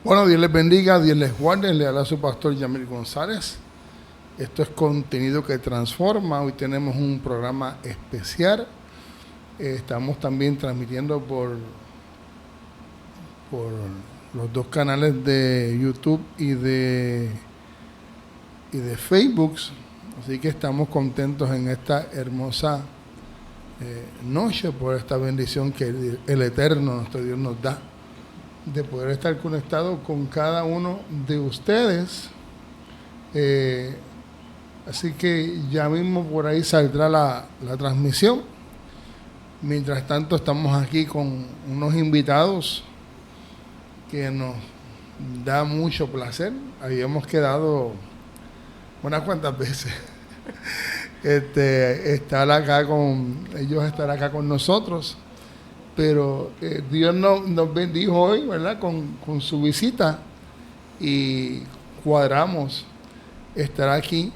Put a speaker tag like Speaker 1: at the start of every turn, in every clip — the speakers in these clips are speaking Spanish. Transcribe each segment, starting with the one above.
Speaker 1: Bueno, Dios les bendiga, Dios les guarde. Le habla su pastor Yamil González. Esto es contenido que transforma. Hoy tenemos un programa especial. Estamos también transmitiendo por los dos canales de YouTube y de Facebook. Así que estamos contentos en esta hermosa noche por esta bendición que el Eterno, nuestro Dios, nos da de poder estar conectado con cada uno de ustedes. Así que ya mismo por ahí saldrá la transmisión. Mientras tanto estamos aquí con unos invitados que nos da mucho placer. Habíamos quedado unas cuantas veces estar acá ellos estar acá con nosotros, pero Dios nos bendijo hoy, ¿verdad? Con su visita, y cuadramos estar aquí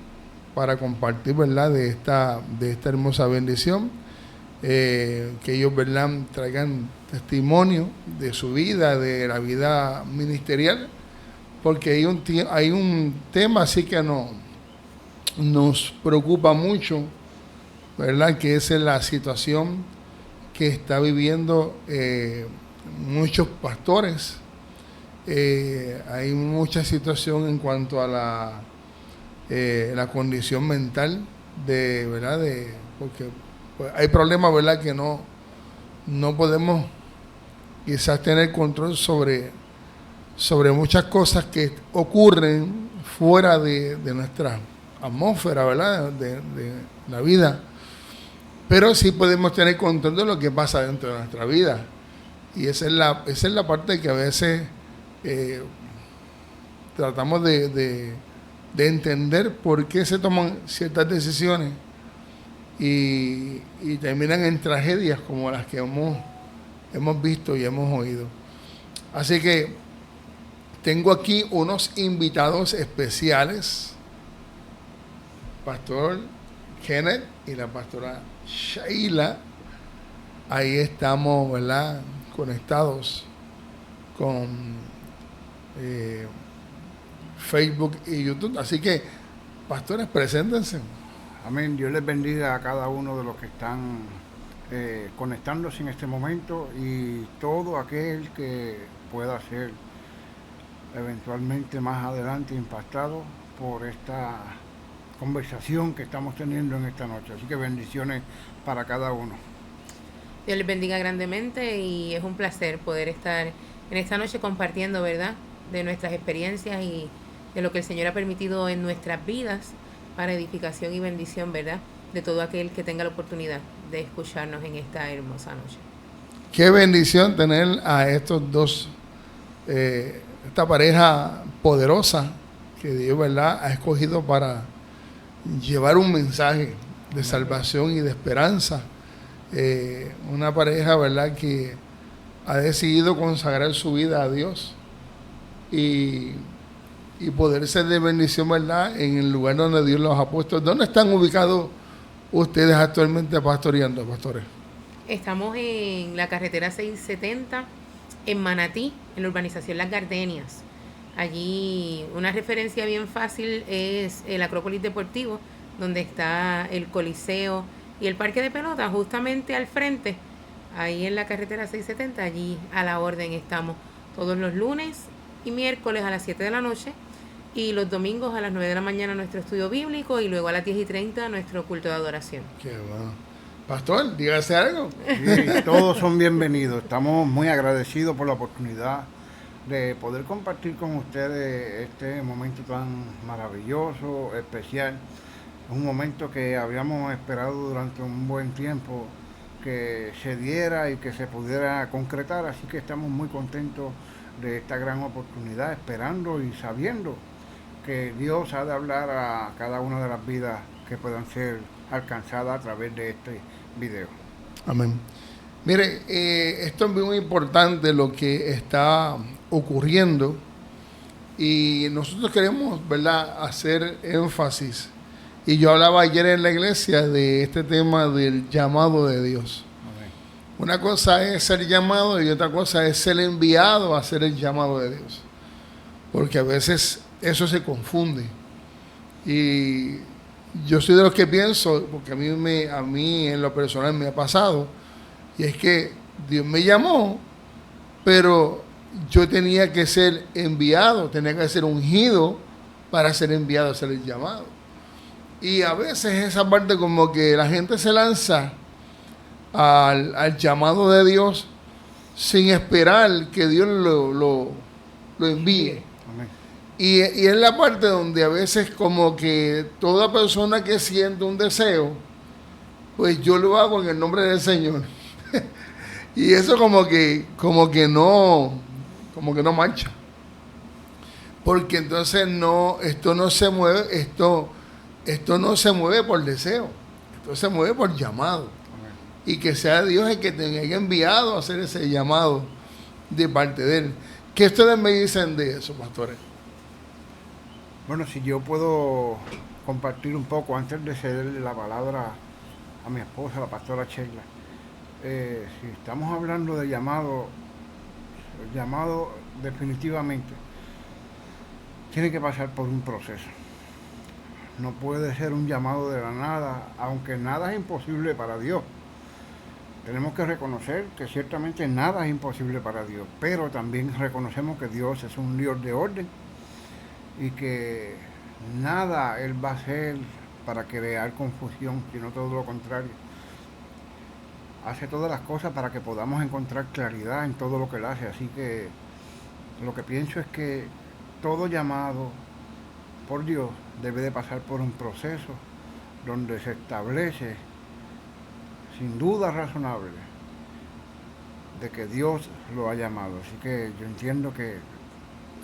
Speaker 1: para compartir, ¿verdad? de esta hermosa bendición, que ellos, ¿verdad?, traigan testimonio de su vida, de la vida ministerial, porque hay un tema así que nos preocupa mucho, ¿verdad?, que es la situación que está viviendo muchos pastores. Hay mucha situación en cuanto a la condición mental ¿verdad? Porque pues, hay problemas, ¿verdad?, que no podemos quizás tener control sobre muchas cosas que ocurren fuera de nuestra atmósfera, ¿verdad?, de la vida, pero sí podemos tener control de lo que pasa dentro de nuestra vida, y esa es la parte que a veces tratamos de entender por qué se toman ciertas decisiones y terminan en tragedias como las que hemos visto y hemos oído. Así que tengo aquí unos invitados especiales, Pastor Kenneth y la pastora Sheila. Ahí estamos, ¿verdad?, conectados con Facebook y YouTube. Así que, pastores, preséntense.
Speaker 2: Amén. Dios les bendiga a cada uno de los que están conectándose en este momento, y todo aquel que pueda ser eventualmente más adelante impactado por esta conversación que estamos teniendo en esta noche. Así que bendiciones para cada uno.
Speaker 3: Dios les bendiga grandemente, y es un placer poder estar en esta noche compartiendo, ¿verdad?, de nuestras experiencias y de lo que el Señor ha permitido en nuestras vidas para edificación y bendición, ¿verdad?, de todo aquel que tenga la oportunidad de escucharnos en esta hermosa noche.
Speaker 1: Qué bendición tener a estos dos, esta pareja poderosa que Dios, ¿verdad?, ha escogido para llevar un mensaje de salvación y de esperanza. Una pareja, ¿verdad?, que ha decidido consagrar su vida a Dios y poder ser de bendición, ¿verdad?, en el lugar donde Dios los ha puesto. ¿Dónde están ubicados ustedes actualmente pastoreando, pastores?
Speaker 3: Estamos en la carretera 670, en Manatí, en la urbanización Las Gardenias. Allí una referencia bien fácil es el Acrópolis Deportivo, donde está el Coliseo y el Parque de Pelota, justamente al frente, ahí en la carretera 670, allí a la orden estamos todos los lunes y miércoles a las 7 de la noche, y los domingos a las 9 de la mañana nuestro estudio bíblico, y luego a las 10:30 nuestro culto de adoración.
Speaker 1: Qué bueno. Pastor, dígase algo.
Speaker 2: Sí, todos son bienvenidos. Estamos muy agradecidos por la oportunidad de poder compartir con ustedes este momento tan maravilloso, especial. Es un momento que habíamos esperado durante un buen tiempo que se diera y que se pudiera concretar, así que estamos muy contentos de esta gran oportunidad, esperando y sabiendo que Dios ha de hablar a cada una de las vidas que puedan ser alcanzadas a través de este video.
Speaker 1: Amén. Mire, esto es muy importante lo que está ocurriendo, y nosotros queremos, ¿verdad?, hacer énfasis. Y yo hablaba ayer en la iglesia de este tema del llamado de Dios.
Speaker 2: Amén.
Speaker 1: Una cosa es ser llamado y otra cosa es ser enviado a hacer el llamado de Dios. porque a veces eso se confunde. Y yo soy de los que pienso, porque a mí en lo personal me ha pasado, y es que Dios me llamó, pero yo tenía que ser enviado, tenía que ser ungido para ser enviado a ser el llamado. Y a veces esa parte como que la gente se lanza al llamado de Dios sin esperar que Dios lo envíe.
Speaker 2: Amén.
Speaker 1: Y es la parte donde a veces como que toda persona que siente un deseo, pues yo lo hago en el nombre del Señor. Y eso como que no mancha. Porque entonces esto no se mueve, esto no se mueve por deseo, esto se mueve por llamado.
Speaker 2: Amén.
Speaker 1: Y que sea Dios el que te haya enviado a hacer ese llamado de parte de Él. ¿Qué ustedes me dicen de eso, pastores?
Speaker 2: Bueno, si yo puedo compartir un poco antes de cederle la palabra a mi esposa, la pastora Sheila. Si estamos hablando de llamado, el llamado definitivamente tiene que pasar por un proceso. No puede ser un llamado de la nada, aunque nada es imposible para Dios. Tenemos que reconocer que ciertamente nada es imposible para Dios, pero también reconocemos que Dios es un Dios de orden y que nada Él va a hacer para crear confusión, sino todo lo contrario. Hace todas las cosas para que podamos encontrar claridad en todo lo que Él hace. Así que lo que pienso es que todo llamado por Dios debe de pasar por un proceso donde se establece, sin duda razonable, de que Dios lo ha llamado. Así que yo entiendo que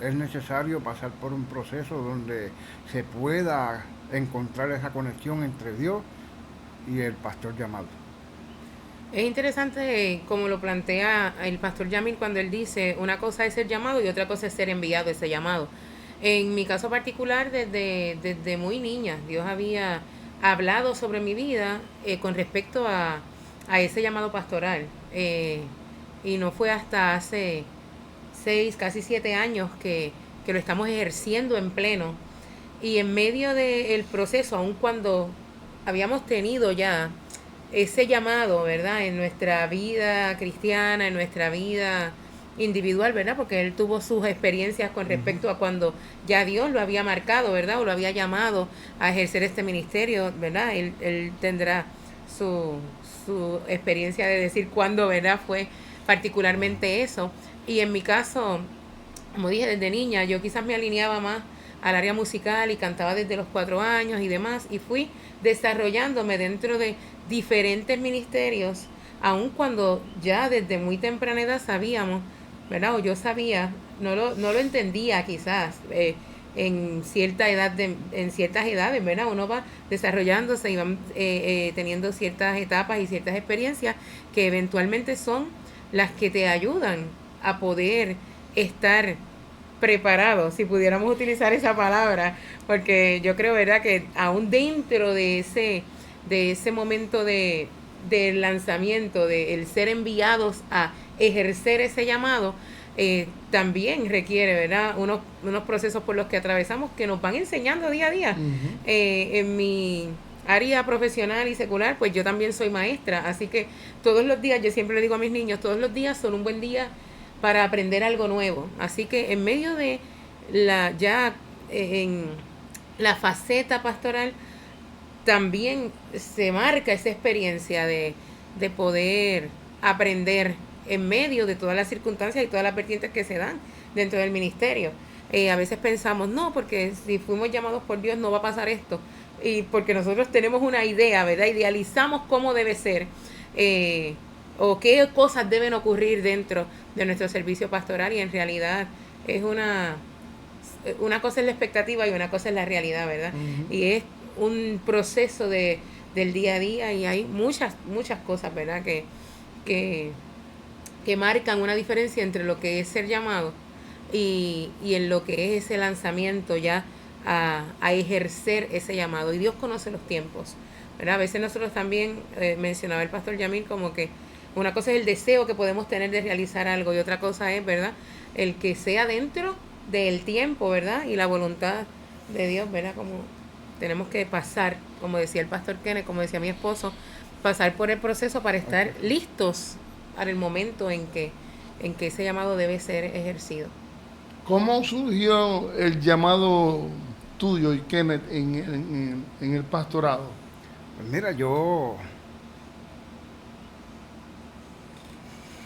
Speaker 2: es necesario pasar por un proceso donde se pueda encontrar esa conexión entre Dios y el pastor llamado.
Speaker 3: Es interesante como lo plantea el pastor Yamil cuando él dice una cosa es ser llamado y otra cosa es ser enviado a ese llamado. En mi caso particular, desde muy niña, Dios había hablado sobre mi vida con respecto a ese llamado pastoral. Y no fue hasta hace 6, casi 7 años que lo estamos ejerciendo en pleno. Y en medio del proceso, aun cuando habíamos tenido ya ese llamado, ¿verdad? En nuestra vida cristiana, en nuestra vida individual, ¿verdad? Porque él tuvo sus experiencias con respecto a cuando ya Dios lo había marcado, ¿verdad? O lo había llamado a ejercer este ministerio, ¿verdad? Él tendrá su experiencia de decir cuándo, ¿verdad? Fue particularmente eso. Y en mi caso, como dije, desde niña, yo quizás me alineaba más al área musical y cantaba desde los 4 años y demás, y fui desarrollándome dentro de diferentes ministerios, aun cuando ya desde muy temprana edad sabíamos, ¿verdad? O yo sabía, no lo entendía quizás, en cierta edad, en ciertas edades, ¿verdad? Uno va desarrollándose y va teniendo ciertas etapas y ciertas experiencias que eventualmente son las que te ayudan a poder estar preparado, si pudiéramos utilizar esa palabra, porque yo creo, ¿verdad?, que aún dentro de ese momento de lanzamiento, de el ser enviados a ejercer ese llamado, también requiere, ¿verdad?, unos procesos por los que atravesamos que nos van enseñando día a día. En mi área profesional y secular, pues yo también soy maestra, así que todos los días, yo siempre le digo a mis niños, todos los días son un buen día para aprender algo nuevo. Así que en medio de en la faceta pastoral, también se marca esa experiencia de poder aprender en medio de todas las circunstancias y todas las vertientes que se dan dentro del ministerio. A veces pensamos, no, porque si fuimos llamados por Dios no va a pasar esto. Y porque nosotros tenemos una idea, ¿verdad? Idealizamos cómo debe ser, o qué cosas deben ocurrir dentro de nuestro servicio pastoral, y en realidad es una cosa es la expectativa y una cosa es la realidad, ¿verdad? Y es un proceso del día a día, y hay muchas cosas, ¿verdad?, que marcan una diferencia entre lo que es ser llamado y en lo que es ese lanzamiento ya a ejercer ese llamado. Y Dios conoce los tiempos, ¿verdad? A veces nosotros también, mencionaba el pastor Yamil, como que una cosa es el deseo que podemos tener de realizar algo y otra cosa es, ¿verdad?, el que sea dentro del tiempo, ¿verdad? Y la voluntad de Dios, ¿verdad? Como tenemos que pasar, como decía el pastor Kenneth, como decía mi esposo, pasar por el proceso para estar listos para el momento en que ese llamado debe ser ejercido.
Speaker 1: ¿Cómo surgió el llamado tuyo y Kenneth en el pastorado?
Speaker 2: Pues mira, yo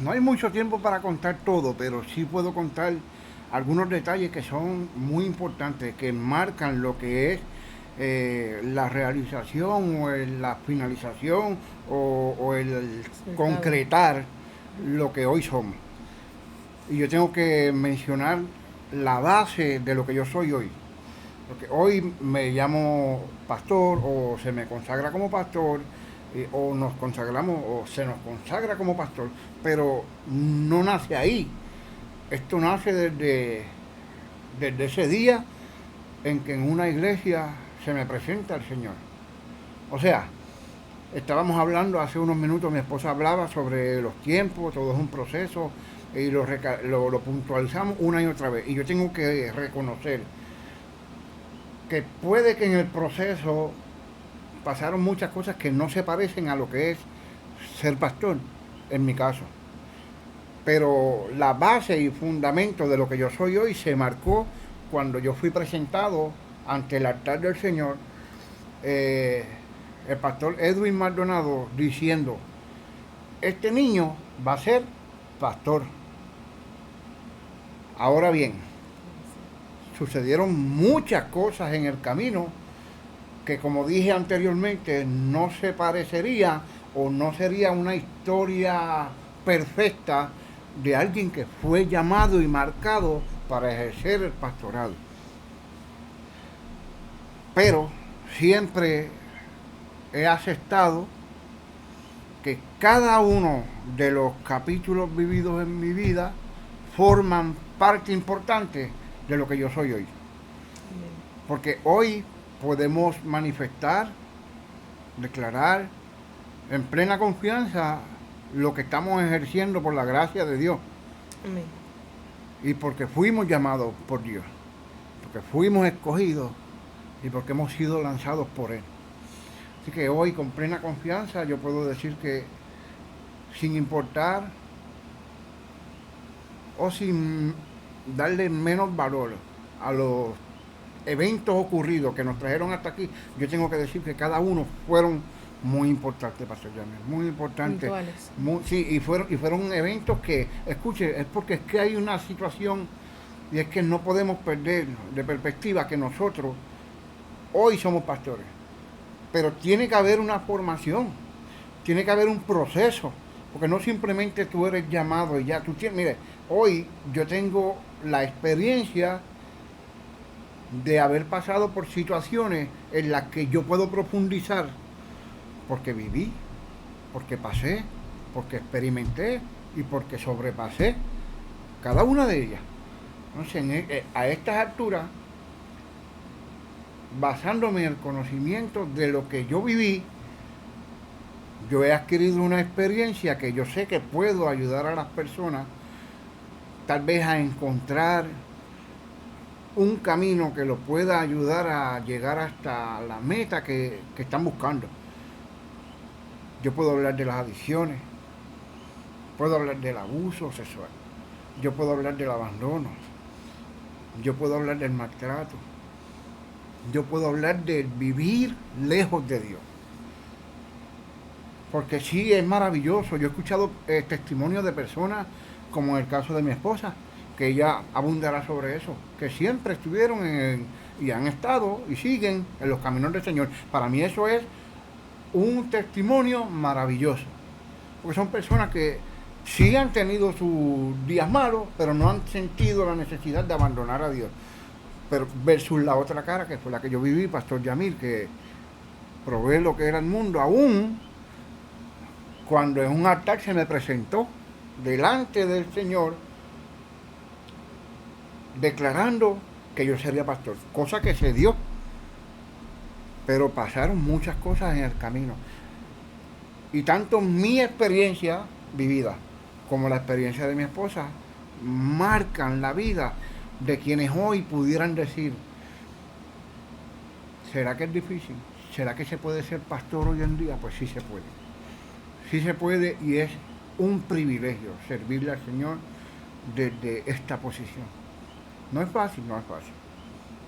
Speaker 2: no hay mucho tiempo para contar todo, pero sí puedo contar algunos detalles que son muy importantes, que marcan lo que es la realización o la finalización o el concretar lo que hoy somos. Y yo tengo que mencionar la base de lo que yo soy hoy. Porque hoy me llamo pastor o se me consagra como pastor o nos consagramos o se nos consagra como pastor, pero no nace ahí. Esto nace desde ese día en que en una iglesia se me presenta el Señor. O sea, estábamos hablando hace unos minutos, mi esposa hablaba sobre los tiempos, todo es un proceso y lo puntualizamos una y otra vez. Y yo tengo que reconocer que puede que en el proceso pasaron muchas cosas que no se parecen a lo que es ser pastor, en mi caso. Pero la base y fundamento de lo que yo soy hoy se marcó cuando yo fui presentado ante el altar del Señor, el pastor Edwin Maldonado diciendo, este niño va a ser pastor. Ahora bien, sucedieron muchas cosas en el camino que, como dije anteriormente, no se parecería o no sería una historia perfecta de alguien que fue llamado y marcado para ejercer el pastorado. Pero siempre he aceptado que cada uno de los capítulos vividos en mi vida forman parte importante de lo que yo soy hoy. Porque hoy podemos manifestar, declarar en plena confianza lo que estamos ejerciendo por la gracia de Dios.
Speaker 3: Amén.
Speaker 2: Y porque fuimos llamados por Dios, porque fuimos escogidos y porque hemos sido lanzados por Él. Así que hoy con plena confianza yo puedo decir que sin importar o sin darle menos valor a los eventos ocurridos que nos trajeron hasta aquí, yo tengo que decir que cada uno fueron muy importantes, Pastor Jamil, muy importantes. Sí, y fueron eventos que, escuche, es porque es que hay una situación y es que no podemos perder de perspectiva que nosotros hoy somos pastores, pero tiene que haber una formación, tiene que haber un proceso, porque no simplemente tú eres llamado y ya, tú tienes, mire, hoy yo tengo la experiencia de haber pasado por situaciones en las que yo puedo profundizar porque viví, porque pasé, porque experimenté y porque sobrepasé cada una de ellas. Entonces, a estas alturas, basándome en el conocimiento de lo que yo viví, yo he adquirido una experiencia que yo sé que puedo ayudar a las personas tal vez a encontrar un camino que lo pueda ayudar a llegar hasta la meta que están buscando. Yo puedo hablar de las adicciones, puedo hablar del abuso sexual, yo puedo hablar del abandono, yo puedo hablar del maltrato, yo puedo hablar del vivir lejos de Dios. Porque sí, es maravilloso. Yo he escuchado testimonios de personas, como en el caso de mi esposa, que ella abundará sobre eso, que siempre estuvieron y han estado y siguen en los caminos del Señor. Para mí eso es un testimonio maravilloso, porque son personas que sí han tenido sus días malos, pero no han sentido la necesidad de abandonar a Dios. Pero versus la otra cara, que fue la que yo viví, Pastor Yamil, que probé lo que era el mundo, aún cuando en un altar se me presentó delante del Señor, declarando que yo sería pastor, cosa que se dio, pero pasaron muchas cosas en el camino. Y tanto mi experiencia vivida como la experiencia de mi esposa marcan la vida de quienes hoy pudieran decir, ¿será que es difícil? ¿Será que se puede ser pastor hoy en día? Pues sí se puede. Sí se puede, y es un privilegio servirle al Señor desde esta posición. No es fácil,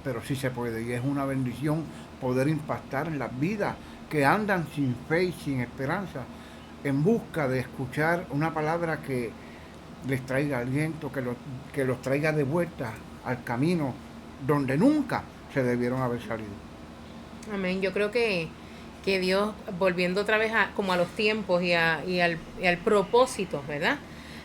Speaker 2: pero sí se puede, y es una bendición poder impactar en las vidas que andan sin fe y sin esperanza, en busca de escuchar una palabra que les traiga aliento, que los traiga de vuelta al camino donde nunca se debieron haber salido.
Speaker 3: Amén. Yo creo que Dios, volviendo otra vez como a los tiempos y al propósito, ¿verdad?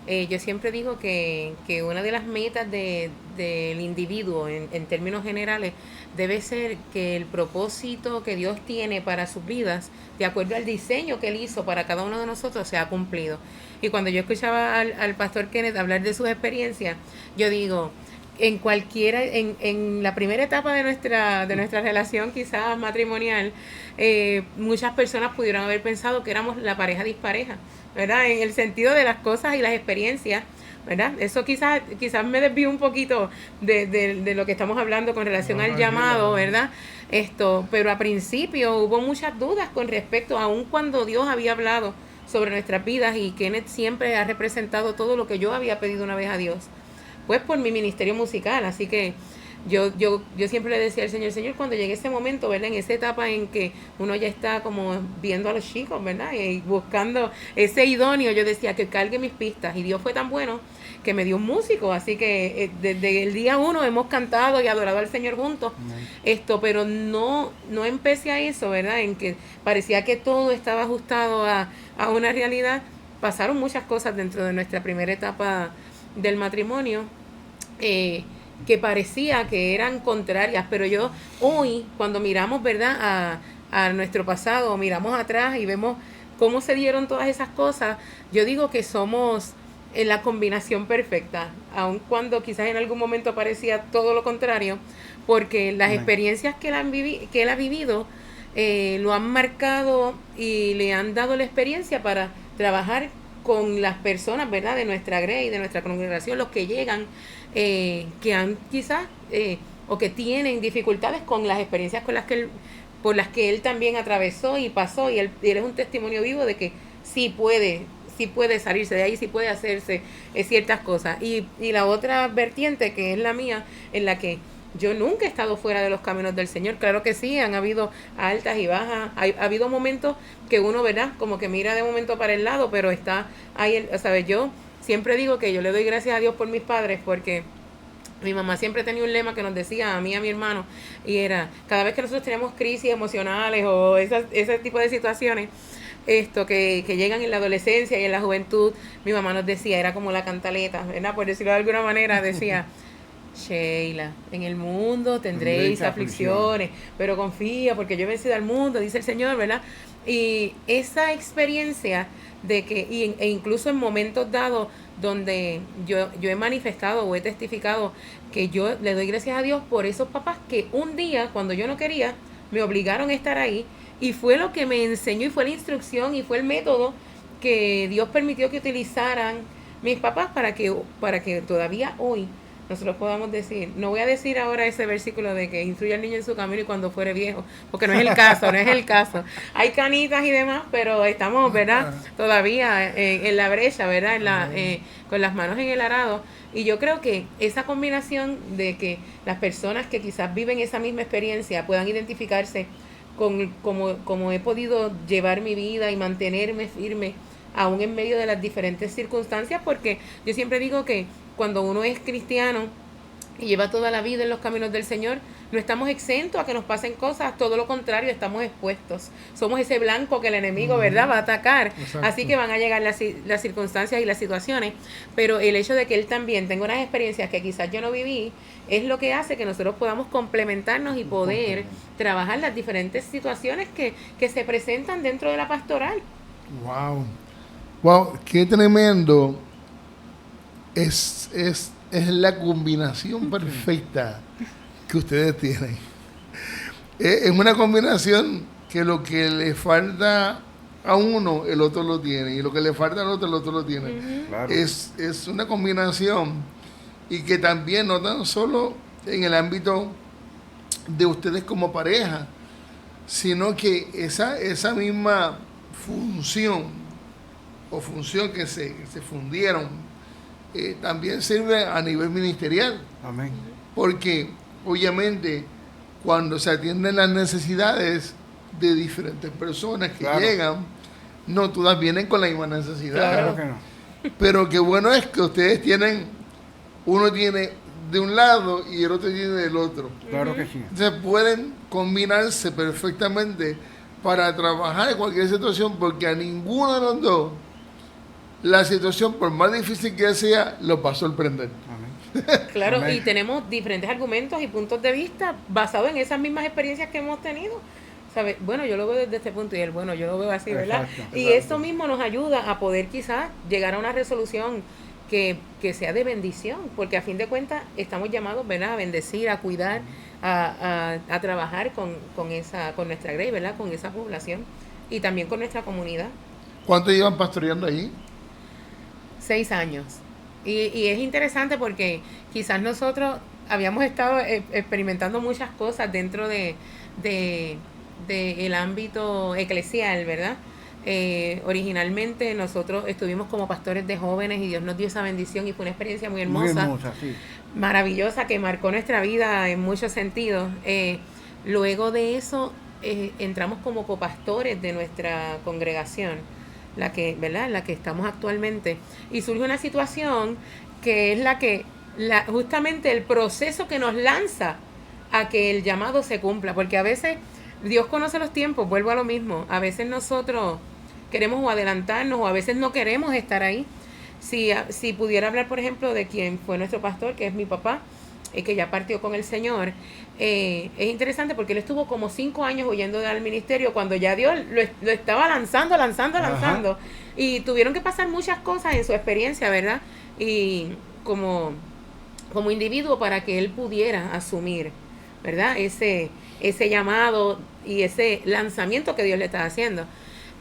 Speaker 3: Yo siempre digo que una de las metas del individuo en términos generales debe ser que el propósito que Dios tiene para sus vidas, de acuerdo al diseño que Él hizo para cada uno de nosotros, sea cumplido. Y cuando yo escuchaba al pastor Kenneth hablar de sus experiencias, yo digo, en la primera etapa de nuestra relación quizás matrimonial, muchas personas pudieron haber pensado que éramos la pareja dispareja, ¿verdad? En el sentido de las cosas y las experiencias, ¿verdad? Eso quizás me desvío un poquito de lo que estamos hablando con relación al llamado, ¿verdad? Pero a principio hubo muchas dudas con respecto, aun cuando Dios había hablado sobre nuestras vidas, y Kenneth siempre ha representado todo lo que yo había pedido una vez a Dios, pues por mi ministerio musical. Así que yo siempre le decía al Señor, cuando llegue ese momento, ¿verdad? En esa etapa en que uno ya está como viendo a los chicos, ¿verdad? Y buscando ese idóneo, yo decía que cargue mis pistas. Y Dios fue tan bueno que me dio un músico. Así que desde el día 1 hemos cantado y adorado al Señor juntos. Pero no empecé a eso, ¿verdad? En que parecía que todo estaba ajustado a una realidad. Pasaron muchas cosas dentro de nuestra primera etapa del matrimonio, que parecía que eran contrarias, pero yo hoy, cuando miramos, ¿verdad?, a nuestro pasado, miramos atrás y vemos cómo se dieron todas esas cosas, yo digo que somos en la combinación perfecta, aun cuando quizás en algún momento parecía todo lo contrario, porque las experiencias que él ha vivido lo han marcado y le han dado la experiencia para trabajar con las personas, ¿verdad?, de nuestra grey, de nuestra congregación, los que llegan, que han quizás o que tienen dificultades con las experiencias por las que él también atravesó y pasó, y él es un testimonio vivo de que sí puede salirse de ahí, sí puede hacerse ciertas cosas. Y la otra vertiente, que es la mía, en la que yo nunca he estado fuera de los caminos del Señor. Claro que sí, han habido altas y bajas, ha habido momentos que uno, ¿verdad?, como que mira de momento para el lado, pero está ahí, ¿sabes? Yo siempre digo que yo le doy gracias a Dios por mis padres, porque mi mamá siempre tenía un lema que nos decía a mí y a mi hermano, y era, cada vez que nosotros teníamos crisis emocionales o ese tipo de situaciones, que llegan en la adolescencia y en la juventud, mi mamá nos decía, era como la cantaleta, ¿verdad?, por decirlo de alguna manera, decía, Sheila, en el mundo tendréis aflicciones, pero confía porque yo he vencido al mundo, dice el Señor, ¿verdad? Y esa experiencia de que, e incluso en momentos dados donde yo he manifestado o he testificado que yo le doy gracias a Dios por esos papás que un día, cuando yo no quería, me obligaron a estar ahí, y fue lo que me enseñó, y fue la instrucción, y fue el método que Dios permitió que utilizaran mis papás para que todavía hoy nosotros podamos decir, no voy a decir ahora ese versículo de que instruye al niño en su camino y cuando fuere viejo, porque no es el caso, hay canitas y demás, pero estamos, ¿verdad?, todavía en la brecha, ¿verdad?, con las manos en el arado. Y yo creo que esa combinación de que las personas que quizás viven esa misma experiencia puedan identificarse con cómo he podido llevar mi vida y mantenerme firme aún en medio de las diferentes circunstancias, porque yo siempre digo que cuando uno es cristiano y lleva toda la vida en los caminos del Señor, no estamos exentos a que nos pasen cosas, todo lo contrario, estamos expuestos. Somos ese blanco que el enemigo, ¿verdad?, va a atacar. Exacto. Así que van a llegar las circunstancias y las situaciones, pero el hecho de que él también tenga unas experiencias que quizás yo no viví, es lo que hace que nosotros podamos complementarnos y poder trabajar las diferentes situaciones que se presentan dentro de la pastoral.
Speaker 1: Wow, qué tremendo. Es la combinación perfecta que ustedes tienen. Es una combinación que lo que le falta a uno, el otro lo tiene, y lo que le falta al otro, el otro lo tiene.
Speaker 3: Uh-huh.
Speaker 2: Claro.
Speaker 1: Es una combinación y que también no tan solo en el ámbito de ustedes como pareja, sino que esa misma función o función que se fundieron también sirve a nivel ministerial.
Speaker 2: Amén.
Speaker 1: Porque obviamente cuando se atienden las necesidades de diferentes personas que llegan, no todas vienen con la misma necesidad.
Speaker 2: Claro que no.
Speaker 1: Pero qué bueno es que ustedes tienen, uno tiene de un lado y el otro tiene del otro.
Speaker 2: Claro que sí.
Speaker 1: Entonces pueden combinarse perfectamente para trabajar en cualquier situación, porque a ninguno de los dos la situación, por más difícil que sea, los va a sorprender.
Speaker 2: Amén.
Speaker 3: Claro,
Speaker 2: Amén.
Speaker 3: y tenemos diferentes argumentos y puntos de vista basados en esas mismas experiencias que hemos tenido. ¿Sabe? Bueno, yo lo veo desde este punto y él, bueno, yo lo veo así, ¿verdad?
Speaker 2: Exacto,
Speaker 3: Y
Speaker 2: exacto.
Speaker 3: eso mismo nos ayuda a poder quizás llegar a una resolución que sea de bendición, porque a fin de cuentas estamos llamados, ¿verdad?, a bendecir, a cuidar, a trabajar con nuestra grey, ¿verdad?, con esa población y también con nuestra comunidad.
Speaker 1: ¿Cuánto llevan pastoreando allí?
Speaker 3: 6 años. Y es interesante porque quizás nosotros habíamos estado experimentando muchas cosas dentro de el ámbito eclesial, ¿verdad? Originalmente nosotros estuvimos como pastores de jóvenes y Dios nos dio esa bendición y fue una experiencia muy hermosa,
Speaker 2: Muy hermosa, sí.
Speaker 3: maravillosa, que marcó nuestra vida en muchos sentidos. Luego de eso entramos como copastores de nuestra congregación, la que, ¿verdad?, la que estamos actualmente, y surge una situación que es justamente el proceso que nos lanza a que el llamado se cumpla, porque a veces Dios conoce los tiempos, vuelvo a lo mismo, a veces nosotros queremos o adelantarnos o a veces no queremos estar ahí. Si pudiera hablar, por ejemplo, de quien fue nuestro pastor, que es mi papá, que ya partió con el Señor, es interesante porque él estuvo como 5 años huyendo del ministerio cuando ya Dios lo estaba lanzando, y tuvieron que pasar muchas cosas en su experiencia, ¿verdad? Y como individuo para que él pudiera asumir, ¿verdad?, ese llamado y ese lanzamiento que Dios le estaba haciendo.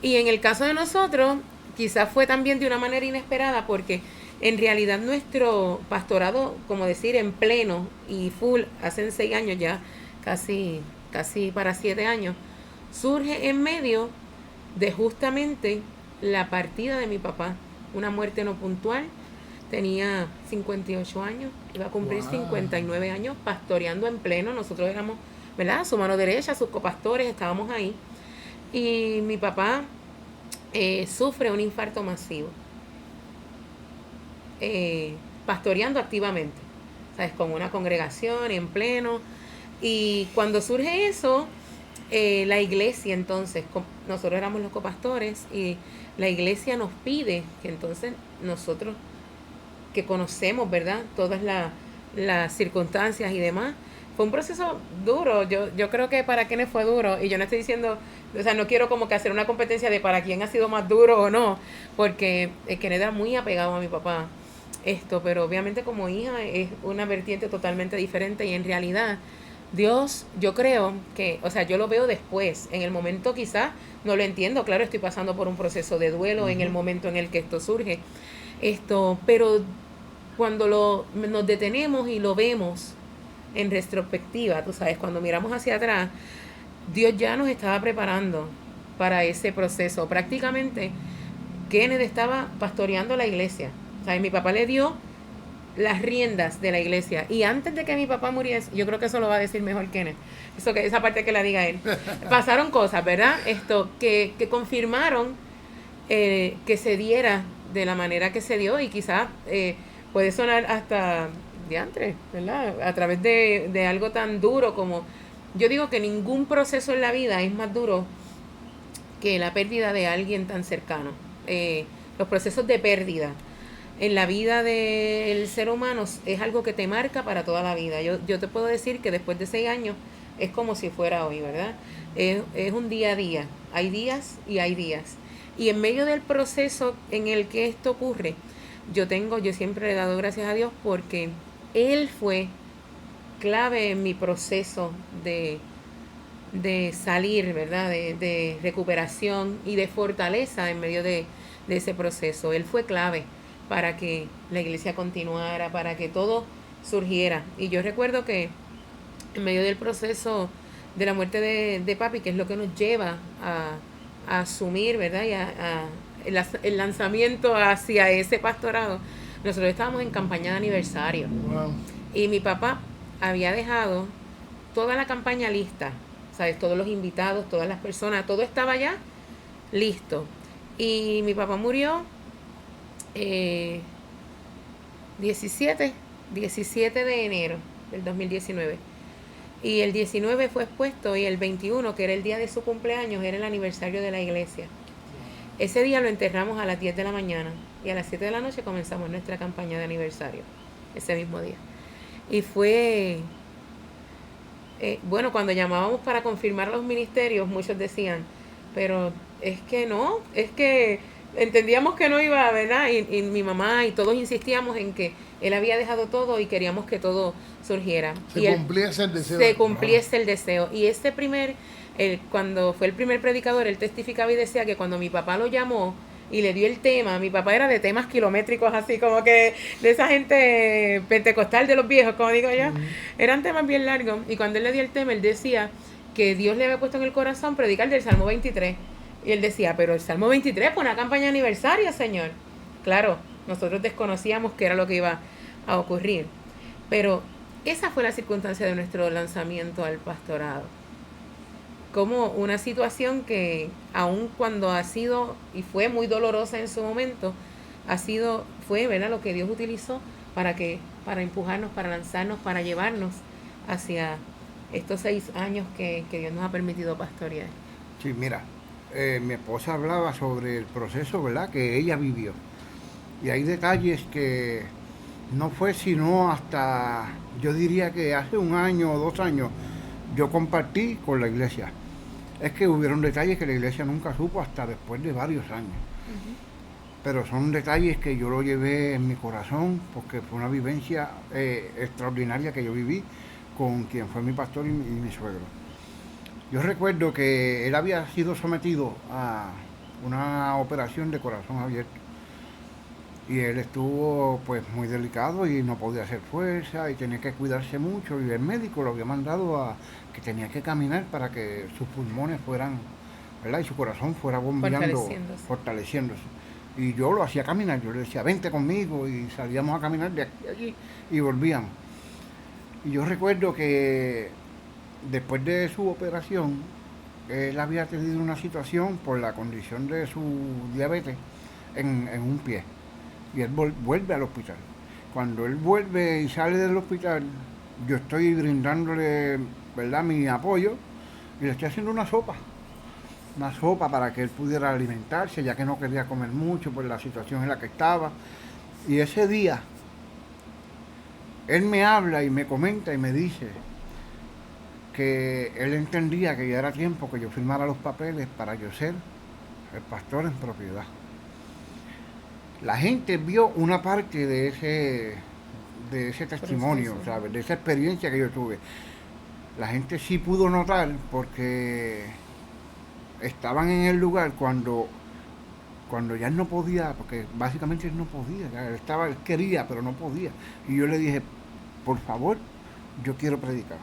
Speaker 3: Y en el caso de nosotros, quizás fue también de una manera inesperada, porque en realidad nuestro pastorado, como decir, en pleno y full, hace 6 años ya, casi para 7 años, surge en medio de justamente la partida de mi papá, una muerte no puntual. Tenía 58 años, iba a cumplir 59 años pastoreando en pleno. Nosotros éramos, ¿verdad?, su mano derecha, sus copastores, estábamos ahí. Y mi papá sufre un infarto masivo, pastoreando activamente, ¿sabes?, con una congregación en pleno. Y cuando surge eso, la iglesia entonces, nosotros éramos los copastores y la iglesia nos pide que entonces nosotros, que conocemos, ¿verdad?, todas las circunstancias y demás. Fue un proceso duro. Yo creo que para quienes fue duro, y yo no estoy diciendo, o sea, no quiero como que hacer una competencia de para quién ha sido más duro o no, porque Kenneth era muy apegado a mi papá, pero obviamente como hija es una vertiente totalmente diferente. Y en realidad Dios, yo creo que, o sea, yo lo veo después, en el momento quizás no lo entiendo, claro, estoy pasando por un proceso de duelo en el momento en el que esto surge, pero cuando nos detenemos y lo vemos en retrospectiva, tú sabes, cuando miramos hacia atrás, Dios ya nos estaba preparando para ese proceso. Prácticamente Kenneth estaba pastoreando la iglesia, ¿sabes? Mi papá le dio las riendas de la iglesia, y antes de que mi papá muriese, yo creo que eso lo va a decir mejor Kenneth, esa parte que la diga él, pasaron cosas, ¿verdad?, que confirmaron que se diera de la manera que se dio. Y quizás puede sonar hasta diantre, ¿verdad?, a través de algo tan duro como, yo digo que ningún proceso en la vida es más duro que la pérdida de alguien tan cercano. Los procesos de pérdida en la vida del ser humano es algo que te marca para toda la vida. Yo te puedo decir que después de 6 años es como si fuera hoy, ¿verdad? Es un día a día. Hay días y hay días. Y en medio del proceso en el que esto ocurre, yo siempre le he dado gracias a Dios porque Él fue clave en mi proceso de salir, ¿verdad?, de recuperación y de fortaleza en medio de ese proceso. Él fue clave para que la iglesia continuara, para que todo surgiera. Y yo recuerdo que en medio del proceso de la muerte de papi, que es lo que nos lleva a asumir, ¿verdad? Y el lanzamiento hacia ese pastorado, nosotros estábamos en campaña de aniversario.
Speaker 1: Wow.
Speaker 3: Y mi papá había dejado toda la campaña lista, ¿sabes? Todos los invitados, todas las personas, todo estaba ya listo. Y mi papá murió 17 de enero del 2019. Y el 19 fue expuesto y el 21, que era el día de su cumpleaños, era el aniversario de la iglesia. Ese día lo enterramos a las 10 de la mañana y a las 7 de la noche comenzamos nuestra campaña de aniversario, ese mismo día. Y fue, bueno, cuando llamábamos para confirmar los ministerios, muchos decían, pero es que no, es que entendíamos que no iba, ¿verdad? Y mi mamá y todos insistíamos en que él había dejado todo y queríamos que todo surgiera.
Speaker 1: Se cumpliese el deseo.
Speaker 3: Se cumpliese el deseo. Y cuando fue el primer predicador, él testificaba y decía que cuando mi papá lo llamó y le dio el tema, mi papá era de temas kilométricos, así como que de esa gente pentecostal de los viejos, como digo yo, eran temas bien largos. Y cuando él le dio el tema, él decía que Dios le había puesto en el corazón predicar del Salmo 23. Y él decía, pero el Salmo 23 fue una campaña de aniversario, Señor. Claro, nosotros desconocíamos qué era lo que iba a ocurrir. Pero esa fue la circunstancia de nuestro lanzamiento al pastorado. Como una situación que, aun cuando ha sido y fue muy dolorosa en su momento, fue, ¿verdad?, lo que Dios utilizó para empujarnos, para lanzarnos, para llevarnos hacia estos 6 años que Dios nos ha permitido pastorear.
Speaker 2: Sí, mira, mi esposa hablaba sobre el proceso, ¿verdad?, que ella vivió. Y hay detalles que no fue sino hasta, yo diría que hace 1 año o 2 años, yo compartí con la iglesia. Es que hubieron detalles que la iglesia nunca supo hasta después de varios años. Pero son detalles que yo lo llevé en mi corazón porque fue una vivencia extraordinaria que yo viví con quien fue mi pastor y mi suegro. Yo recuerdo que él había sido sometido a una operación de corazón abierto. Y él estuvo pues muy delicado y no podía hacer fuerza y tenía que cuidarse mucho. Y el médico lo había mandado a que tenía que caminar para que sus pulmones fueran, ¿verdad?, y su corazón fuera bombeando, fortaleciéndose. Y yo lo hacía caminar, yo le decía, vente conmigo, y salíamos a caminar de aquí a allí y volvíamos. Y yo recuerdo que después de su operación, él había tenido una situación por la condición de su diabetes en un pie. Y él vuelve al hospital. Cuando él vuelve y sale del hospital, yo estoy brindándole, ¿verdad?, mi apoyo y le estoy haciendo una sopa para que él pudiera alimentarse, ya que no quería comer mucho por la situación en la que estaba. Y ese día, él me habla y me comenta y me dice que él entendía que ya era tiempo que yo firmara los papeles para yo ser el pastor en propiedad. La gente vio una parte de ese testimonio, ¿sabes?, de esa experiencia que yo tuve. La gente sí pudo notar porque estaban en el lugar cuando ya él no podía, porque básicamente él no podía, él quería, pero no podía. Y yo le dije, por favor, yo quiero predicar.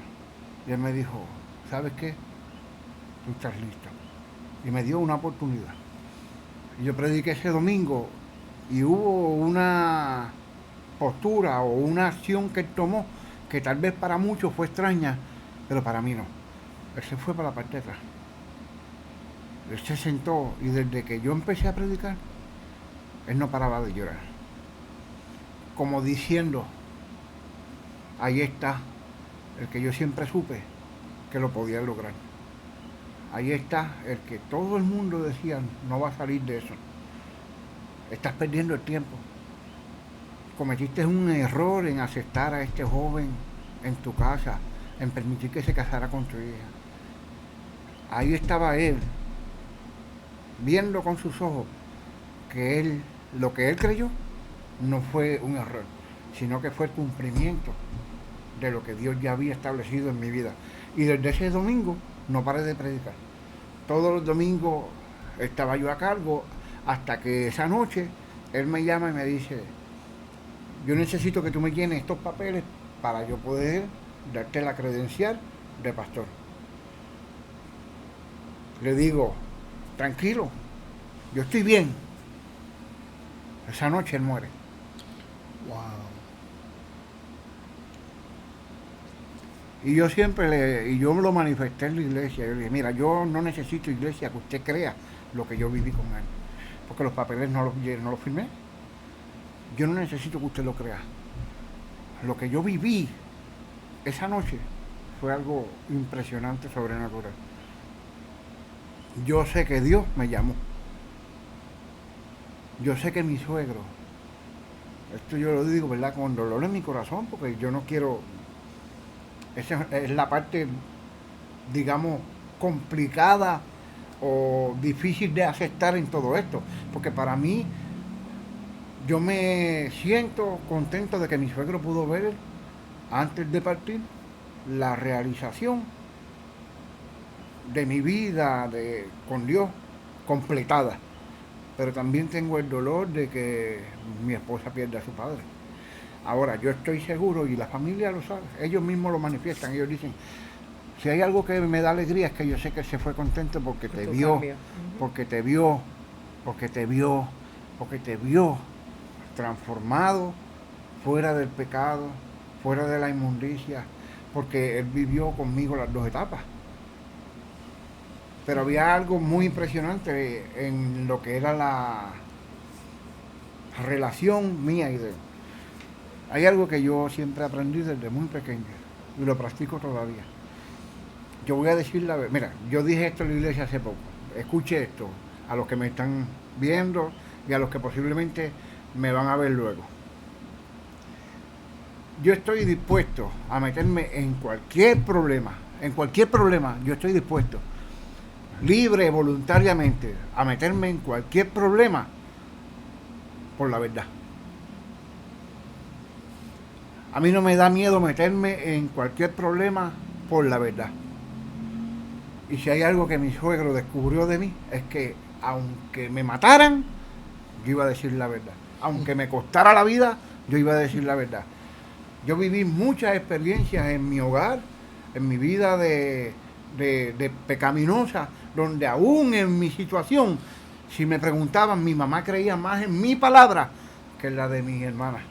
Speaker 2: Y él me dijo, ¿sabes qué? Tú estás listo. Y me dio una oportunidad. Y yo prediqué ese domingo. Y hubo una postura o una acción que él tomó que tal vez para muchos fue extraña, pero para mí no. Él se fue para la parte de atrás. Él se sentó y desde que yo empecé a predicar, él no paraba de llorar. Como diciendo, ahí está el que yo siempre supe que lo podía lograr. Ahí está el que todo el mundo decía, no va a salir de eso. Estás perdiendo el tiempo. Cometiste un error en aceptar a este joven en tu casa, en permitir que se casara con tu hija. Ahí estaba él, viendo con sus ojos que lo que él creyó no fue un error, sino que fue el cumplimiento de lo que Dios ya había establecido en mi vida. Y desde ese domingo no paré de predicar. Todos los domingos estaba yo a cargo, hasta que esa noche él me llama y me dice, yo necesito que tú me llenes estos papeles para yo poder darte la credencial de pastor. Le digo, tranquilo, yo estoy bien. Esa noche él muere.
Speaker 1: Wow.
Speaker 2: Y yo yo me lo manifesté en la iglesia. Yo le dije, mira, yo no necesito iglesia que usted crea lo que yo viví con él. Porque los papeles no los firmé. Yo no necesito que usted lo crea. Lo que yo viví esa noche fue algo impresionante, sobrenatural. Yo sé que Dios me llamó. Yo sé que mi suegro, esto yo lo digo, ¿verdad?, con dolor en mi corazón, porque yo no quiero, esa es la parte, digamos, complicada o difícil de aceptar en todo esto, porque para mí, yo me siento contento de que mi suegro pudo ver, antes de partir, la realización de mi vida con Dios completada. Pero también tengo el dolor de que mi esposa pierda a su padre. Ahora, yo estoy seguro, y la familia lo sabe, ellos mismos lo manifiestan, ellos dicen, si hay algo que me da alegría es que yo sé que él se fue contento porque te vio,
Speaker 3: cambio.
Speaker 2: porque te vio, porque te vio, porque te vio transformado, fuera del pecado, fuera de la inmundicia, porque él vivió conmigo las dos etapas. Pero había algo muy impresionante en lo que era la relación mía y de él. Hay algo que yo siempre aprendí desde muy pequeño y lo practico todavía. Yo voy a decir la verdad. Mira, yo dije esto en la iglesia hace poco. Escuche esto a los que me están viendo y a los que posiblemente me van a ver luego. Yo estoy dispuesto a meterme en cualquier problema. En cualquier problema yo estoy dispuesto, libre, voluntariamente, a meterme en cualquier problema por la verdad. A mí no me da miedo meterme en cualquier problema por la verdad. Y si hay algo que mi suegro descubrió de mí, es que aunque me mataran, yo iba a decir la verdad. Aunque me costara la vida, yo iba a decir la verdad. Yo viví muchas experiencias en mi hogar, en mi vida de pecaminosa, donde aún en mi situación, si me preguntaban, mi mamá creía más en mi palabra que en la de mis hermanas.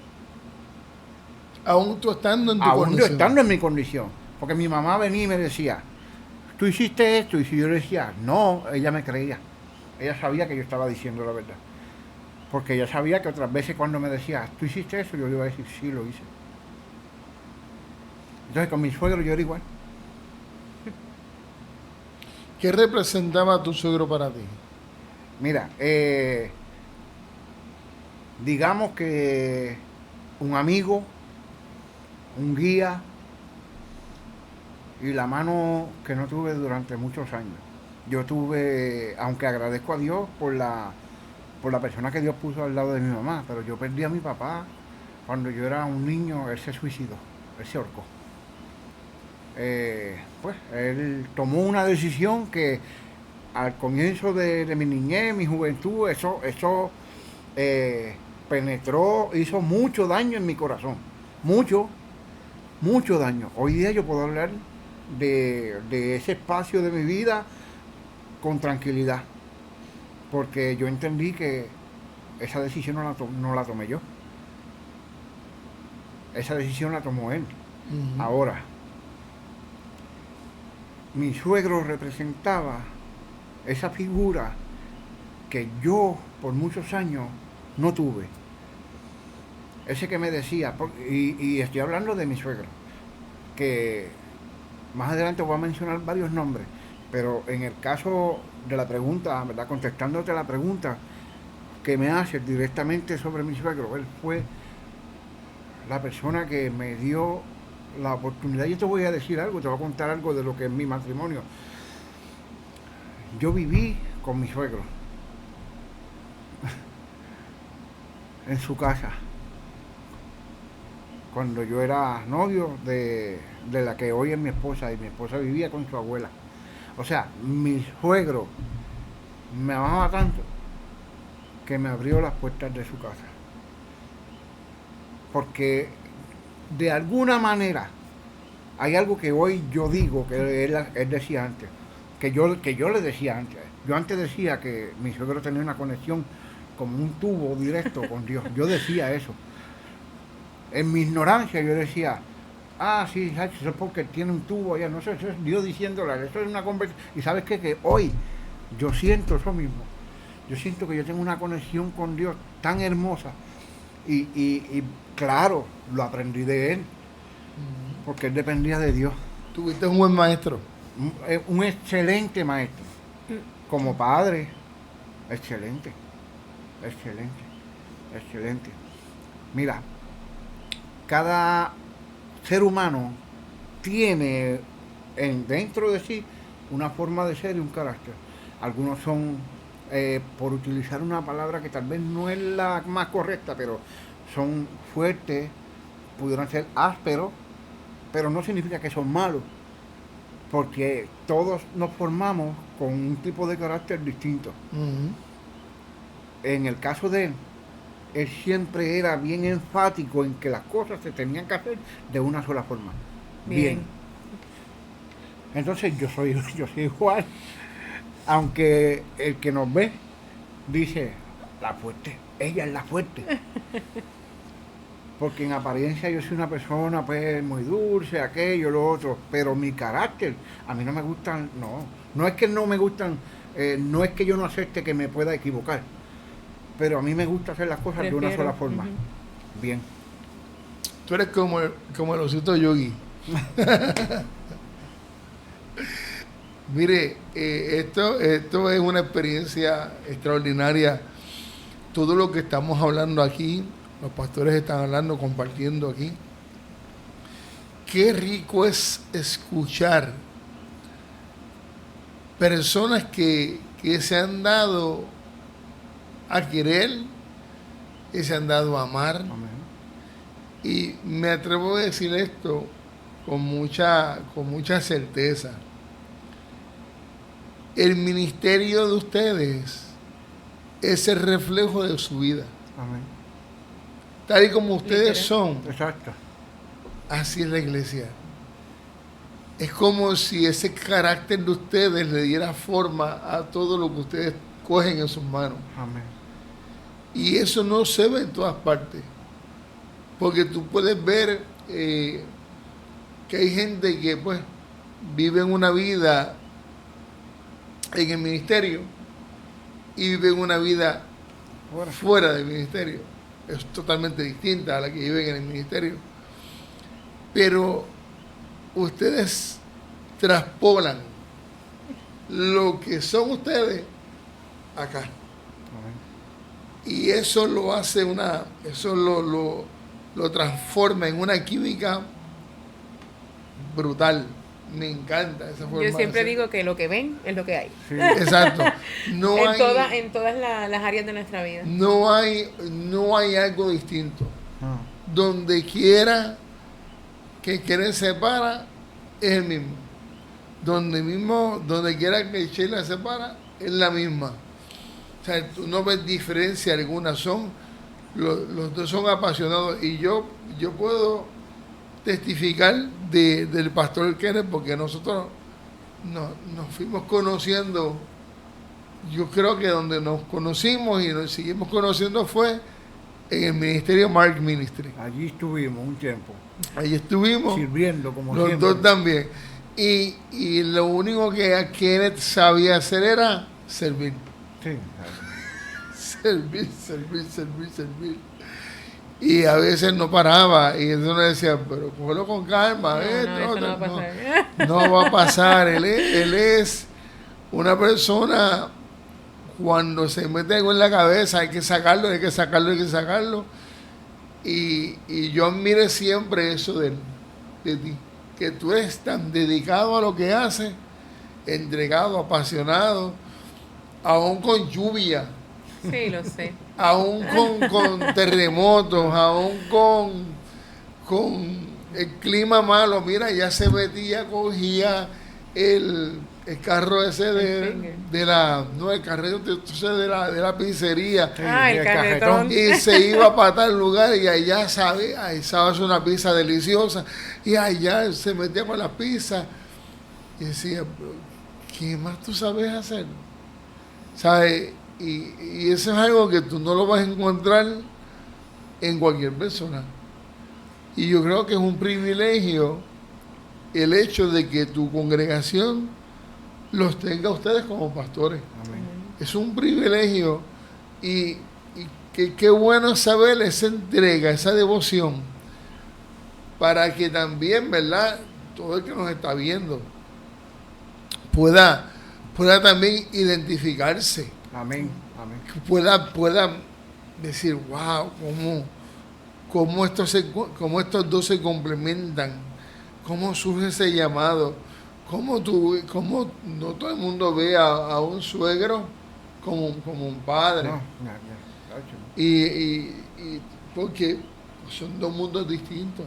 Speaker 1: Aún tú estando en tu
Speaker 2: Aún
Speaker 1: condición.
Speaker 2: yo estando en mi condición. Porque mi mamá venía y me decía, tú hiciste esto, y si yo le decía, no, ella me creía. Ella sabía que yo estaba diciendo la verdad. Porque ella sabía que otras veces cuando me decía, tú hiciste eso, yo le iba a decir, sí, lo hice. Entonces con mi suegro yo era igual.
Speaker 1: ¿Qué representaba tu suegro para ti?
Speaker 2: Mira, digamos que un amigo, un guía y la mano que no tuve durante muchos años. Yo tuve, aunque agradezco a Dios por la persona que Dios puso al lado de mi mamá, pero yo perdí a mi papá cuando yo era un niño. Él se suicidó, él se ahorcó. Pues él tomó una decisión que al comienzo de mi niñez, mi juventud, eso penetró, hizo mucho daño en mi corazón, mucho daño. Hoy día yo puedo hablar de ese espacio de mi vida con tranquilidad, porque yo entendí que esa decisión no la tomé yo, esa decisión la tomó él.
Speaker 1: Uh-huh.
Speaker 2: Ahora, mi suegro representaba esa figura que yo por muchos años no tuve. Ese que me decía, y estoy hablando de mi suegro, que más adelante voy a mencionar varios nombres, pero en el caso de la pregunta, ¿verdad?, contestándote la pregunta que me haces directamente sobre mi suegro, él fue la persona que me dio la oportunidad. Yo te voy a decir algo, te voy a contar algo de lo que es mi matrimonio. Yo viví con mi suegro en su casa cuando yo era novio de la que hoy es mi esposa, y mi esposa vivía con su abuela. O sea, mi suegro me amaba tanto que me abrió las puertas de su casa, porque de alguna manera, hay algo que hoy yo digo, que él decía antes, que yo le decía antes. Yo antes decía que mi suegro tenía una conexión como un tubo directo con Dios. Yo decía eso. En mi ignorancia yo decía, sí, eso es porque tiene un tubo allá, no sé, eso es Dios diciéndole, eso es una conversación. Y sabes qué, que hoy yo siento eso mismo. Yo siento que yo tengo una conexión con Dios tan hermosa. Y claro, lo aprendí de Él, porque Él dependía de Dios.
Speaker 1: Tuviste un buen maestro.
Speaker 2: Un excelente maestro. Como padre, excelente. Mira, cada ser humano tiene dentro de sí una forma de ser y un carácter. Algunos son, por utilizar una palabra que tal vez no es la más correcta, pero son fuertes, pudieran ser ásperos, pero no significa que son malos, porque todos nos formamos con un tipo de carácter distinto. En el caso de él siempre era bien enfático en que las cosas se tenían que hacer de una sola forma. Bien. Entonces yo soy igual, aunque el que nos ve dice, la fuerte, ella es la fuerte. Porque en apariencia yo soy una persona pues muy dulce, aquello, lo otro, pero mi carácter, a mí no me gustan, no es que no me gustan, no es que yo no acepte que me pueda equivocar, pero a mí me gusta hacer las cosas de una sola forma. Bien.
Speaker 1: Tú eres como el osito Yogi. Mire, esto es una experiencia extraordinaria. Todo lo que estamos hablando aquí, los pastores están hablando, compartiendo aquí. Qué rico es escuchar personas que se han dado a querer, que se han dado a amar.
Speaker 2: Amén.
Speaker 1: Y me atrevo a decir esto con mucha certeza. El ministerio de ustedes es el reflejo de su vida.
Speaker 2: Amén.
Speaker 1: Tal y como ustedes son,
Speaker 2: Exacto.
Speaker 1: así es la iglesia. Es como si ese carácter de ustedes le diera forma a todo lo que ustedes cogen en sus manos.
Speaker 2: Amén.
Speaker 1: Y eso no se ve en todas partes. Porque tú puedes ver que hay gente que pues vive una vida en el ministerio y vive una vida fuera del ministerio. Es totalmente distinta a la que viven en el ministerio. Pero ustedes traspolan lo que son ustedes acá. Y eso lo hace lo transforma en una química brutal. Me encanta esa forma.
Speaker 3: Yo siempre
Speaker 1: de ser.
Speaker 3: digo que lo que ven es lo que hay.
Speaker 2: Sí.
Speaker 1: Exacto. No
Speaker 3: en todas las áreas de nuestra vida.
Speaker 1: No hay algo distinto. Donde quiera que Kenneth se para, es el mismo. Donde quiera que Sheila se para, es la misma. O sea, tú no ves diferencia alguna. Los dos son apasionados. Y yo puedo testificar del pastor Kenneth, porque nosotros nos fuimos conociendo. Yo creo que donde nos conocimos y nos seguimos conociendo fue en el ministerio Mark Ministry.
Speaker 2: Allí estuvimos un tiempo.
Speaker 1: Allí estuvimos.
Speaker 2: Sirviendo como
Speaker 1: los
Speaker 2: siempre.
Speaker 1: dos también. Y lo único que Kenneth sabía hacer era servir.
Speaker 2: Sí.
Speaker 1: Servir. Y a veces no paraba. Y eso nos decía, pero cógelo con calma.
Speaker 3: Eso no va a pasar.
Speaker 1: No va a pasar. Él es una persona, cuando se mete algo en la cabeza, hay que sacarlo. Y yo admiro siempre eso de ti. Que tú eres tan dedicado a lo que haces, entregado, apasionado, aún con lluvia.
Speaker 3: Sí, lo sé.
Speaker 1: Aún con terremotos, aún con el clima malo. Mira, ya se metía, cogía el carro ese no, el carrito entonces de la pizzería.
Speaker 2: Sí,
Speaker 3: El
Speaker 2: el
Speaker 3: carretón.
Speaker 1: Y se iba para tal lugar y allá sabe, ahí sabe hacer una pizza deliciosa. Y allá se metía con la pizza y decía, ¿qué más tú sabes hacer? ¿Sabes? Y eso es algo que tú no lo vas a encontrar en cualquier persona. Y yo creo que es un privilegio el hecho de que tu congregación los tenga a ustedes como pastores.
Speaker 2: Amén.
Speaker 1: Es un privilegio y qué bueno saber esa entrega, esa devoción, para que también, ¿verdad?, todo el que nos está viendo pueda también identificarse,
Speaker 2: Amén. Amén.
Speaker 1: pueda decir, wow, cómo estos dos se complementan, cómo surge ese llamado, cómo no todo el mundo ve a un suegro como un padre.
Speaker 2: No.
Speaker 1: Y porque son dos mundos distintos.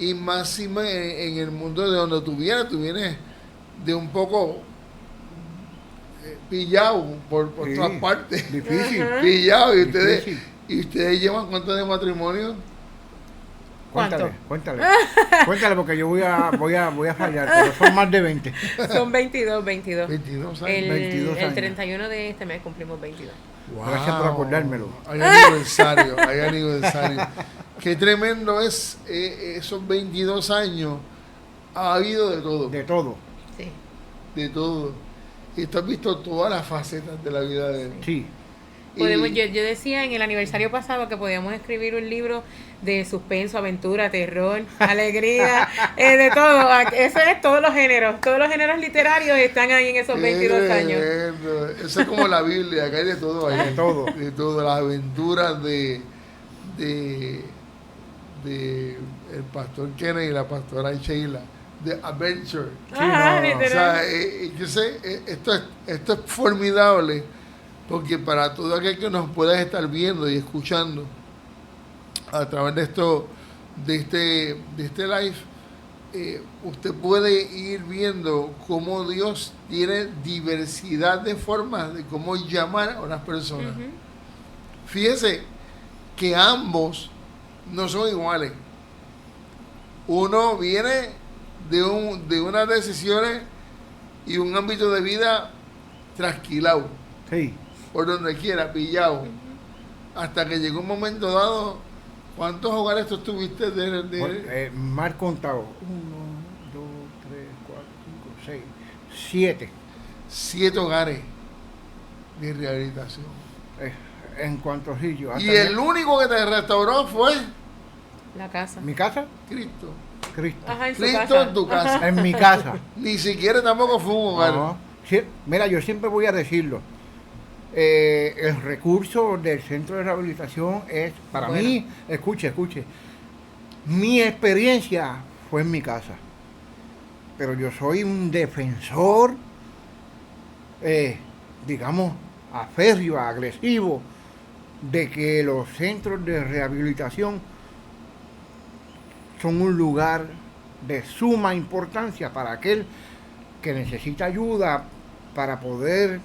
Speaker 1: Y más en el mundo de donde tú vienes de un poco pillado por
Speaker 2: Sí,
Speaker 1: todas partes.
Speaker 2: Difícil.
Speaker 1: Pillado.
Speaker 2: Difícil.
Speaker 1: ¿Y ustedes llevan cuánto de matrimonio?
Speaker 3: ¿Cuánto?
Speaker 2: Cuéntale porque yo voy a fallar, pero son más de 20.
Speaker 3: Son 22.
Speaker 1: 22 años.
Speaker 2: 22
Speaker 3: El
Speaker 2: años.
Speaker 3: 31 de este mes cumplimos 22.
Speaker 2: Gracias por acordármelo.
Speaker 1: Hay aniversario. Qué tremendo es esos 22 años. Ha habido de todo.
Speaker 2: De todo.
Speaker 3: Sí.
Speaker 1: De todo. Y tú has visto todas las facetas de la vida de él.
Speaker 2: Sí.
Speaker 3: Yo decía en el aniversario pasado que podíamos escribir un libro de suspenso, aventura, terror, alegría, de todo. Eso es todos los géneros literarios están ahí en esos 22 años.
Speaker 1: Eso es como la Biblia, acá hay de todo ahí.
Speaker 2: De todo.
Speaker 1: De todo, las aventuras de el pastor Kenneth y la pastora Sheila. The Adventure.
Speaker 3: Ajá,
Speaker 1: O
Speaker 3: literal.
Speaker 1: sea, yo sé, esto es formidable, porque para todo aquel que nos pueda estar viendo y escuchando a través de este live, usted puede ir viendo cómo Dios tiene diversidad de formas de cómo llamar a unas personas.
Speaker 3: Ujú.
Speaker 1: Fíjese que ambos no son iguales. Uno viene de unas decisiones y un ámbito de vida trasquilado,
Speaker 2: Sí.
Speaker 1: por donde quiera, pillado, hasta que llegó un momento dado. ¿Cuántos hogares tú estuviste
Speaker 2: Mal contado. 1, 2, 3, 4, 5, 6, 7.
Speaker 1: 7 hogares de rehabilitación?
Speaker 2: En cuanto a Rillo.
Speaker 1: Y el único que te restauró fue
Speaker 3: La casa.
Speaker 2: ¿Mi casa?
Speaker 1: Cristo.
Speaker 2: Cristo.
Speaker 3: Ajá, en su
Speaker 1: Cristo
Speaker 3: casa.
Speaker 1: en tu casa.
Speaker 2: En mi casa.
Speaker 1: Ni siquiera tampoco fue un hogar.
Speaker 2: No. Sí, mira, yo siempre voy a decirlo. El recurso del centro de rehabilitación es, para
Speaker 3: Bueno.
Speaker 2: mí, escuche, mi experiencia fue en mi casa. Pero yo soy un defensor, digamos, aférreo, agresivo, de que los centros de rehabilitación son un lugar de suma importancia para aquel que necesita ayuda para poder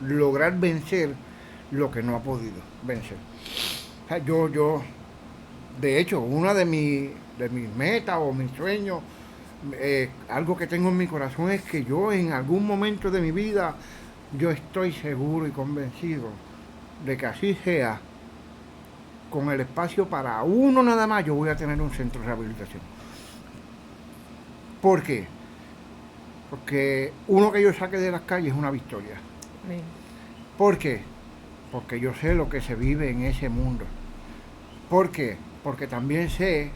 Speaker 2: lograr vencer lo que no ha podido vencer. O sea, yo de hecho, una de mis metas o mis sueños, algo que tengo en mi corazón es que yo en algún momento de mi vida, yo estoy seguro y convencido de que así sea, con el espacio para uno nada más, yo voy a tener un centro de rehabilitación. ¿Por qué? Porque uno que yo saque de las calles es una victoria.
Speaker 3: Bien.
Speaker 2: ¿Por qué? Porque yo sé lo que se vive en ese mundo. ¿Por qué? Porque también sé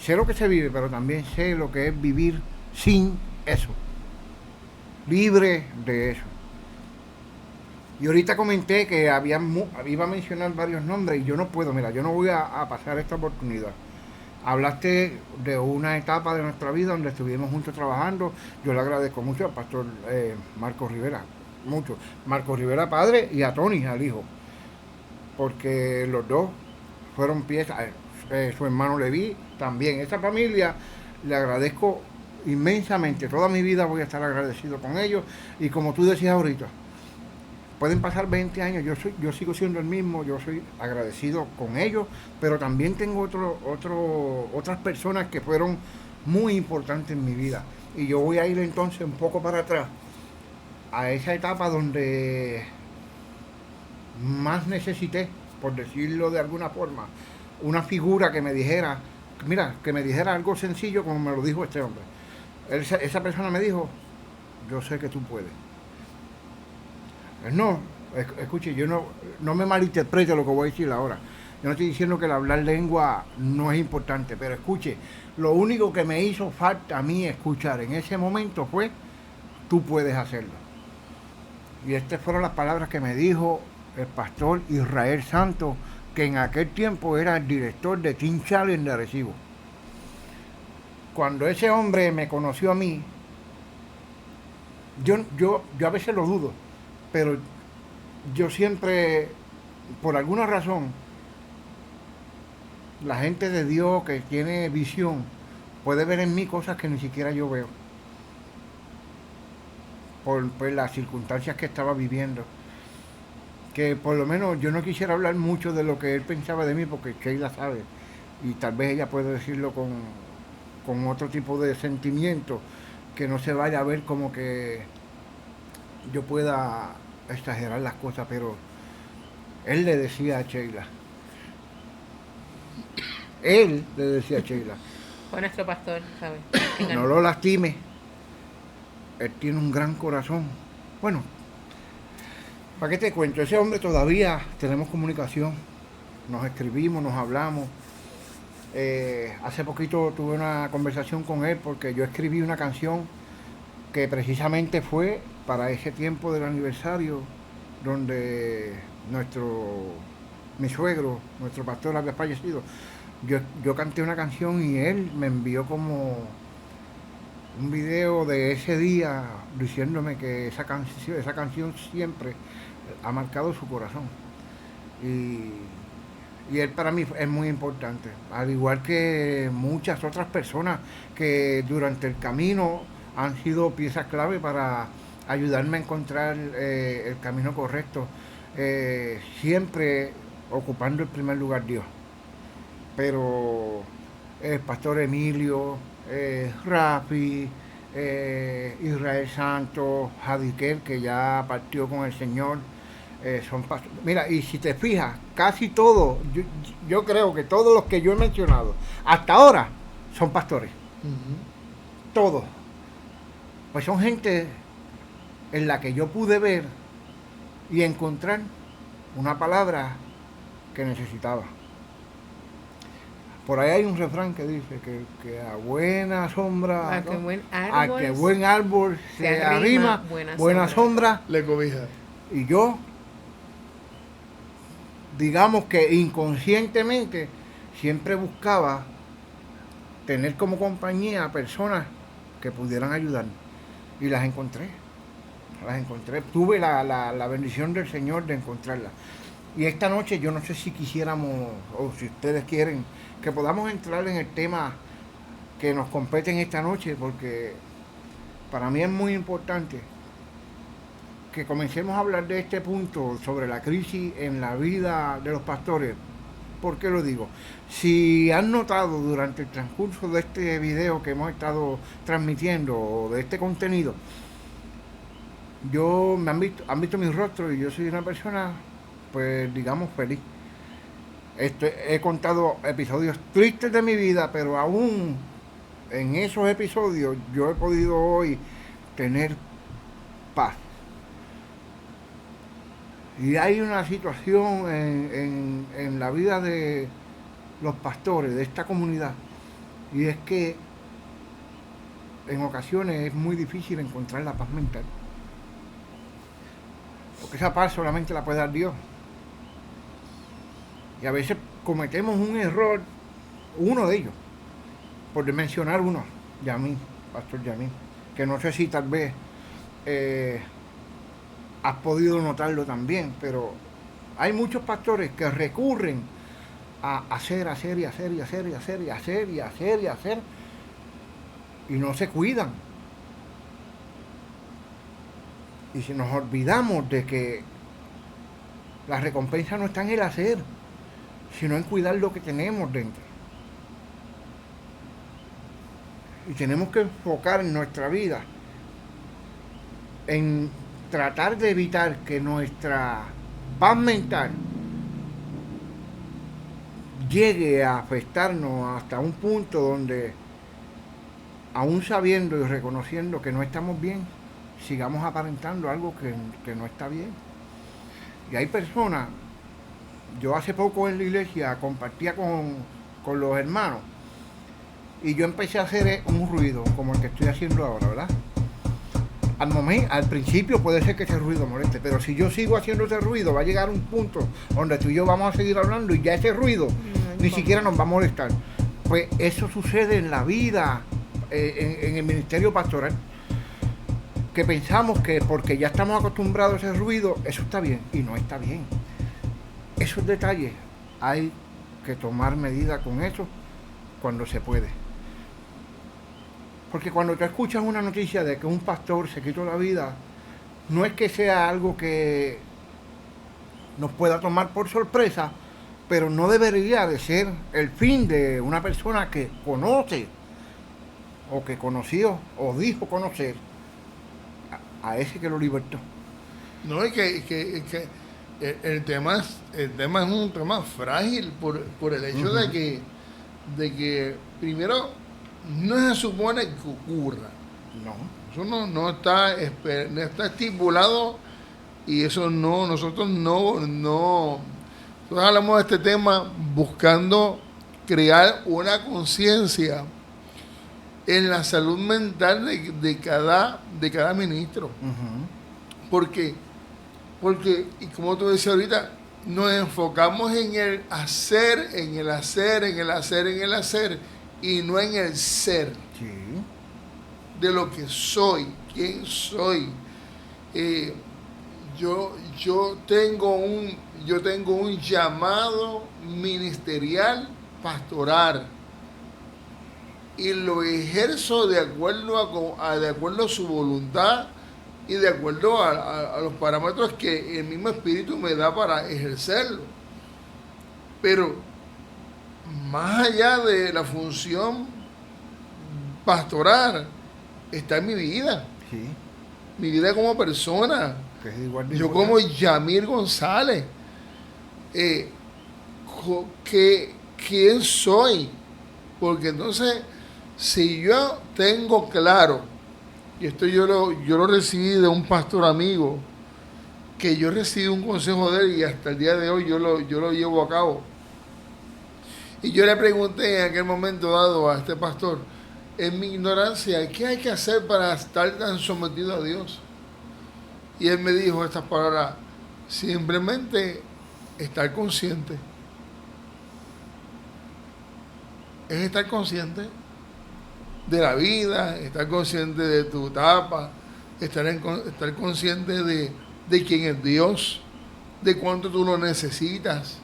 Speaker 2: lo que se vive, pero también sé lo que es vivir sin eso. Libre de eso. Y ahorita comenté que iba a mencionar varios nombres y yo no puedo, mira, yo no voy a pasar esta oportunidad. Hablaste de una etapa de nuestra vida donde estuvimos juntos trabajando. Yo le agradezco mucho al pastor Marcos Rivera, mucho. Marcos Rivera padre y a Tony, al hijo. Porque los dos fueron piezas, su hermano Leví también. Esa familia le agradezco inmensamente. Toda mi vida voy a estar agradecido con ellos. Y como tú decías ahorita, pueden pasar 20 años, yo sigo siendo el mismo, yo soy agradecido con ellos, pero también tengo otras personas que fueron muy importantes en mi vida. Y yo voy a ir entonces un poco para atrás, a esa etapa donde más necesité, por decirlo de alguna forma, una figura que me dijera, mira, que me dijera algo sencillo como me lo dijo este hombre. Esa persona me dijo, yo sé que tú puedes. No, escuche, yo no me malinterprete lo que voy a decir ahora. Yo no estoy diciendo que el hablar lengua no es importante, pero escuche, lo único que me hizo falta a mí escuchar en ese momento fue, tú puedes hacerlo. Y estas fueron las palabras que me dijo el pastor Israel Santos, que en aquel tiempo era el director de Teen Challenge de Arecibo. Cuando ese hombre me conoció a mí, yo a veces lo dudo, pero yo siempre, por alguna razón, la gente de Dios que tiene visión puede ver en mí cosas que ni siquiera yo veo, por las circunstancias que estaba viviendo. Que por lo menos yo no quisiera hablar mucho de lo que él pensaba de mí, porque Sheila sabe, y tal vez ella puede decirlo con otro tipo de sentimiento, que no se vaya a ver como que yo pueda exagerar las cosas, pero él le decía a Sheila,
Speaker 3: Fue nuestro pastor, ¿sabes?
Speaker 2: no lo lastime, él tiene un gran corazón. Bueno, ¿para qué te cuento? Ese hombre todavía tenemos comunicación, nos escribimos, nos hablamos. Hace poquito tuve una conversación con él porque yo escribí una canción que precisamente fue para ese tiempo del aniversario donde mi suegro, nuestro pastor había fallecido. Yo canté una canción y él me envió como un video de ese día diciéndome que esa canción siempre ha marcado su corazón. Y él para mí es muy importante, al igual que muchas otras personas que durante el camino han sido piezas clave para ayudarme a encontrar el camino correcto, siempre ocupando el primer lugar Dios. Pero el pastor Emilio, Rafi, Israel Santos, Jadiquel, que ya partió con el Señor, son pastores. Mira, y si te fijas, casi todos, yo creo que todos los que yo he mencionado hasta ahora son pastores. Uh-huh. Todos. Pues son gente en la que yo pude ver y encontrar una palabra que necesitaba. Por ahí hay un refrán que dice que a buena sombra,
Speaker 3: a
Speaker 2: que buen árbol se arrima, buena sombra
Speaker 1: le cobija.
Speaker 2: Y yo, digamos que inconscientemente, siempre buscaba tener como compañía a personas que pudieran ayudarme. Y las encontré. Tuve la bendición del Señor de encontrarlas. Y esta noche yo no sé si quisiéramos, o si ustedes quieren, que podamos entrar en el tema que nos compete en esta noche, porque para mí es muy importante que comencemos a hablar de este punto sobre la crisis en la vida de los pastores. ¿Por qué lo digo? Si han notado durante el transcurso de este video que hemos estado transmitiendo, o de este contenido, han visto mi rostro y yo soy una persona, pues digamos, feliz. He contado episodios tristes de mi vida, pero aún en esos episodios yo he podido hoy tener paz. Y hay una situación en la vida de los pastores de esta comunidad, y es que en ocasiones es muy difícil encontrar la paz mental, porque esa paz solamente la puede dar Dios. Y a veces cometemos un error, uno de ellos, por mencionar uno, Pastor Yamín, que no sé si tal vez has podido notarlo también, pero hay muchos pastores que recurren a hacer, y no se cuidan. Y si nos olvidamos de que la recompensa no está en el hacer, sino en cuidar lo que tenemos dentro. Y tenemos que enfocar en nuestra vida en tratar de evitar que nuestra paz mental llegue a afectarnos hasta un punto donde, aún sabiendo y reconociendo que no estamos bien, sigamos aparentando algo que no está bien. Y hay personas, yo hace poco en la iglesia compartía con los hermanos, y yo empecé a hacer un ruido como el que estoy haciendo ahora, ¿verdad? Al principio puede ser que ese ruido moleste, pero si yo sigo haciendo ese ruido, va a llegar un punto donde tú y yo vamos a seguir hablando y ya ese ruido ni siquiera nos va a molestar. Pues eso sucede en la vida, en el ministerio pastoral, que pensamos que porque ya estamos acostumbrados a ese ruido, eso está bien, y no está bien. Esos detalles hay que tomar medidas con eso cuando se puede. Porque cuando tú escuchas una noticia de que un pastor se quitó la vida, no es que sea algo que nos pueda tomar por sorpresa, pero no debería de ser el fin de una persona que conoce, o que conoció, o dijo conocer, a ese que lo libertó.
Speaker 1: No, es que el tema es un tema frágil por el hecho de que primero no se supone que ocurra.
Speaker 2: No.
Speaker 1: Eso no está estipulado, y eso nosotros hablamos de este tema buscando crear una conciencia en la salud mental de cada ministro.
Speaker 2: Uh-huh.
Speaker 1: Porque, y como tú decías ahorita, nos enfocamos en el hacer, y no en el ser.
Speaker 2: Sí.
Speaker 1: De lo que soy, quién soy. Yo tengo un llamado ministerial pastoral, y lo ejerzo de acuerdo a su voluntad y de acuerdo a los parámetros que el mismo Espíritu me da para ejercerlo. Pero más allá de la función pastoral está en mi vida.
Speaker 2: Sí.
Speaker 1: Mi vida como persona.
Speaker 2: Que es igual de
Speaker 1: Yo
Speaker 2: importante.
Speaker 1: como Yamir González. ¿Quién soy? Porque entonces, si yo tengo claro, y esto yo lo recibí de un pastor amigo, que yo recibí un consejo de él y hasta el día de hoy yo lo llevo a cabo. Y yo le pregunté en aquel momento dado a este pastor, en mi ignorancia, ¿qué hay que hacer para estar tan sometido a Dios? Y él me dijo estas palabras: simplemente estar consciente. Es estar consciente de la vida, estar consciente de tu etapa, estar consciente de quién es Dios, de cuánto tú lo necesitas.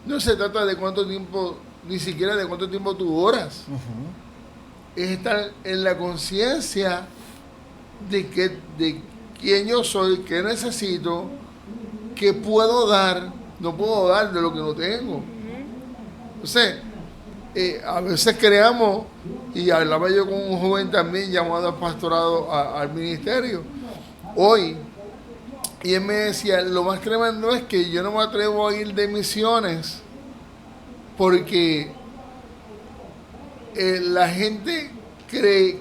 Speaker 1: No se trata de cuánto tiempo, ni siquiera de cuánto tiempo tú oras.
Speaker 2: Uh-huh.
Speaker 1: Es estar en la conciencia de quién yo soy, qué necesito, qué puedo dar. No puedo dar de lo que no tengo. Entonces, a veces creamos, y hablaba yo con un joven también llamado al pastorado, al ministerio, hoy, y él me decía, lo más tremendo es que yo no me atrevo a ir de misiones porque la gente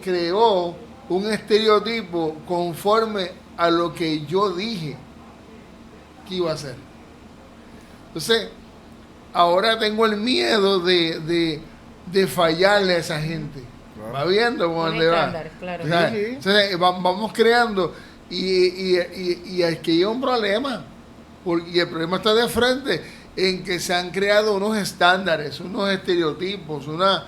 Speaker 1: creó un estereotipo conforme a lo que yo dije que iba a hacer. Entonces, ahora tengo el miedo de fallarle a esa gente.
Speaker 2: Claro.
Speaker 1: ¿Va viendo cómo le va?
Speaker 3: Claro.
Speaker 1: O sea,
Speaker 2: Sí.
Speaker 1: entonces, vamos creando, y aquí hay un problema, y el problema está de frente, en que se han creado unos estándares, unos estereotipos, una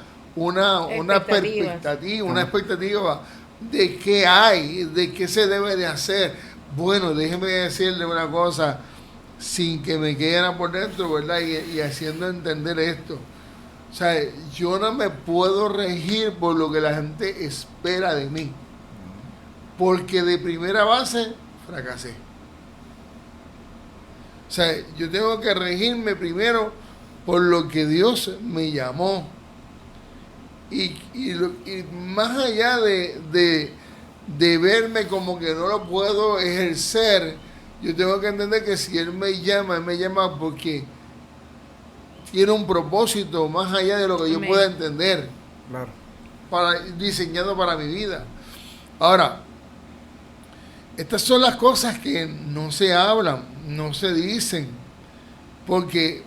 Speaker 1: expectativa de qué hay, de qué se debe de hacer. Bueno, déjeme decirle una cosa, sin que me queden por dentro, ¿verdad? Y haciendo entender esto. O sea, yo no me puedo regir por lo que la gente espera de mí. Porque de primera base fracasé. O sea, yo tengo que regirme primero por lo que Dios me llamó. Y más allá de verme como que no lo puedo ejercer, yo tengo que entender que si Él me llama porque tiene un propósito más allá de lo que yo
Speaker 3: Amén.
Speaker 1: pueda entender,
Speaker 2: Claro.
Speaker 1: diseñado para mi vida. Ahora, estas son las cosas que no se hablan, no se dicen, porque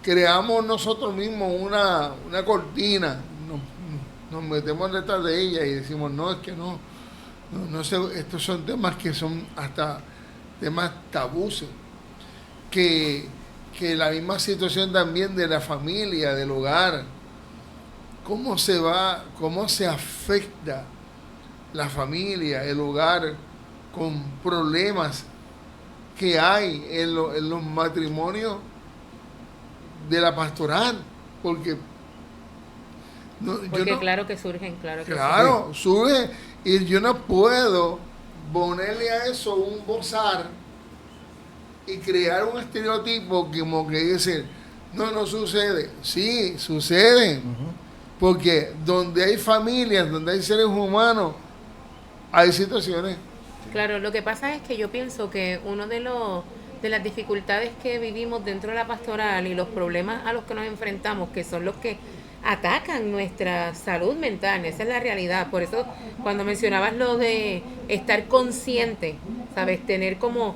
Speaker 1: creamos nosotros mismos una cortina, nos metemos detrás de ella y decimos, no, es que no sé, estos son temas que son hasta temas tabúes, que la misma situación también de la familia, del hogar, cómo se afecta la familia, el hogar, con problemas que hay en los matrimonios de la pastoral, porque
Speaker 3: claro que surgen,
Speaker 1: claro, surge, y yo no puedo ponerle a eso un bozar y crear un estereotipo como que dice, no sucede. Sí, sucede, porque donde hay familias, donde hay seres humanos, hay situaciones.
Speaker 3: Claro, lo que pasa es que yo pienso que uno de las dificultades que vivimos dentro de la pastoral y los problemas a los que nos enfrentamos, que son los que atacan nuestra salud mental, esa es la realidad. Por eso cuando mencionabas lo de estar consciente, sabes, tener como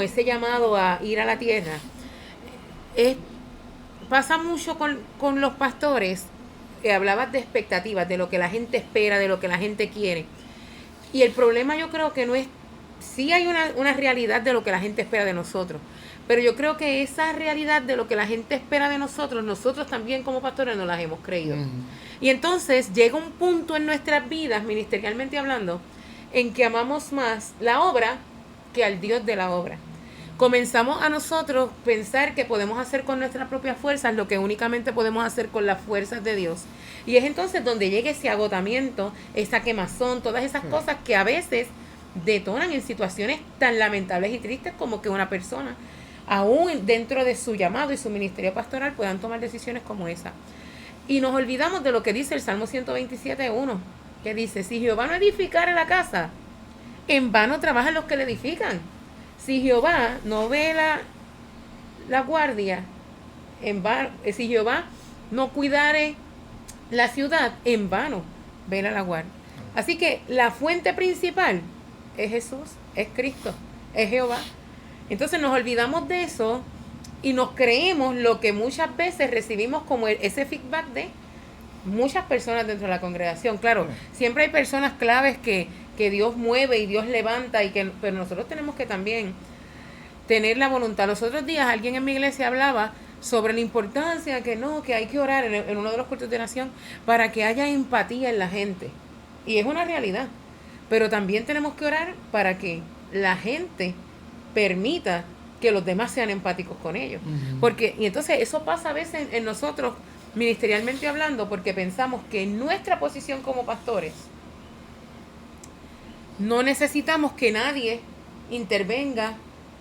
Speaker 3: ese llamado a ir a la tierra, pasa mucho con los pastores, que hablabas de expectativas, de lo que la gente espera, de lo que la gente quiere. Y el problema yo creo que no es, sí hay una realidad de lo que la gente espera de nosotros, pero yo creo que esa realidad de lo que la gente espera de nosotros también como pastores no las hemos creído. Y entonces llega un punto en nuestras vidas, ministerialmente hablando, en que amamos más la obra que al Dios de la obra. Comenzamos a nosotros pensar que podemos hacer con nuestras propias fuerzas lo que únicamente podemos hacer con las fuerzas de Dios. Y es entonces donde llega ese agotamiento, esa quemazón, todas esas cosas que a veces detonan en situaciones tan lamentables y tristes como que una persona, aún dentro de su llamado y su ministerio pastoral, puedan tomar decisiones como esa. Y nos olvidamos de lo que dice el Salmo 127:1, que dice, si Jehová no edificare la casa, en vano trabajan los que la edifican. Si Jehová no vela la guardia, si Jehová no cuidare la ciudad, en vano vela la guardia. Así que la fuente principal es Jesús, es Cristo, es Jehová. Entonces nos olvidamos de eso y nos creemos lo que muchas veces recibimos como ese feedback de muchas personas dentro de la congregación. Claro, siempre hay personas claves que Dios mueve y Dios levanta, pero nosotros tenemos que también tener la voluntad. Los otros días alguien en mi iglesia hablaba sobre la importancia que hay que orar en uno de los cultos de oración para que haya empatía en la gente. Y es una realidad. Pero también tenemos que orar para que la gente permita que los demás sean empáticos con ellos. Y entonces eso pasa a veces en nosotros, ministerialmente hablando, porque pensamos que en nuestra posición como pastores no necesitamos que nadie intervenga,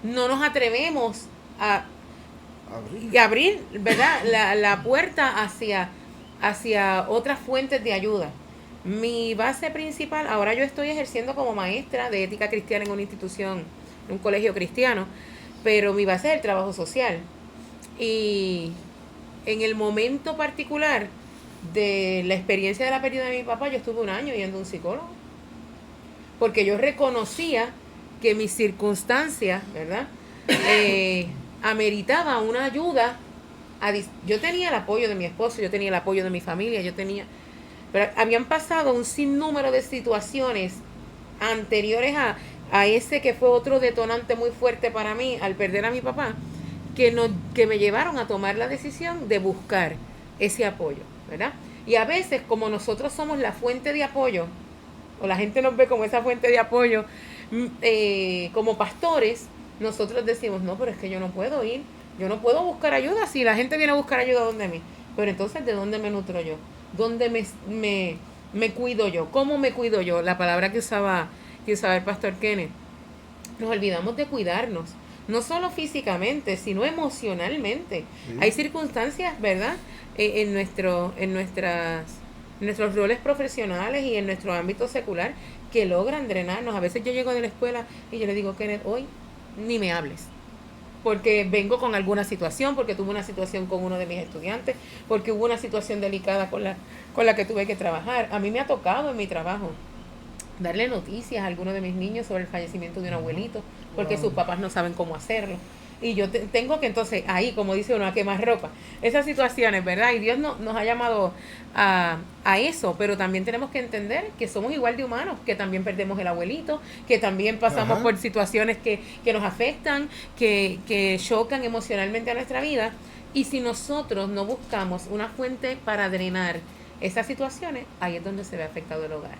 Speaker 3: no nos atrevemos a abrir, ¿verdad?, la puerta hacia otras fuentes de ayuda. Mi base principal, ahora yo estoy ejerciendo como maestra de ética cristiana en una institución, en un colegio cristiano, pero mi base es el trabajo social. Y en el momento particular de la experiencia de la pérdida de mi papá, yo estuve 1 año yendo a un psicólogo, porque yo reconocía que mis circunstancias, ¿verdad?, ameritaba una ayuda. Yo tenía el apoyo de mi esposo, yo tenía el apoyo de mi familia, pero habían pasado un sinnúmero de situaciones anteriores a ese que fue otro detonante muy fuerte para mí al perder a mi papá, que me llevaron a tomar la decisión de buscar ese apoyo, ¿verdad? Y a veces, como nosotros somos la fuente de apoyo, o la gente nos ve como esa fuente de apoyo, como pastores, nosotros decimos, no, pero es que yo no puedo ir, yo no puedo buscar ayuda, si la gente viene a buscar ayuda donde mí, Pero entonces, ¿de dónde me nutro yo? ¿Dónde me cuido yo? ¿Cómo me cuido yo? La palabra que usaba el pastor Kenneth. Nos olvidamos de cuidarnos, no solo físicamente, sino emocionalmente. Sí. Hay circunstancias, ¿verdad? En nuestros roles profesionales y en nuestro ámbito secular que logran drenarnos. A veces yo llego de la escuela y yo le digo, Kenneth, hoy ni me hables, porque vengo con alguna situación, porque tuve una situación con uno de mis estudiantes, porque hubo una situación delicada con la que tuve que trabajar. A mí me ha tocado en mi trabajo darle noticias a algunos de mis niños sobre el fallecimiento de un abuelito, porque sus papás no saben cómo hacerlo. Y yo tengo que entonces ahí, como dice uno, a quemar ropa. Esas situaciones, ¿verdad? Y Dios nos ha llamado a eso, pero también tenemos que entender que somos igual de humanos, que también perdemos el abuelito, que también pasamos por situaciones que nos afectan, que chocan emocionalmente a nuestra vida. Y si nosotros no buscamos una fuente para drenar esas situaciones, ahí es donde se ve afectado el hogar.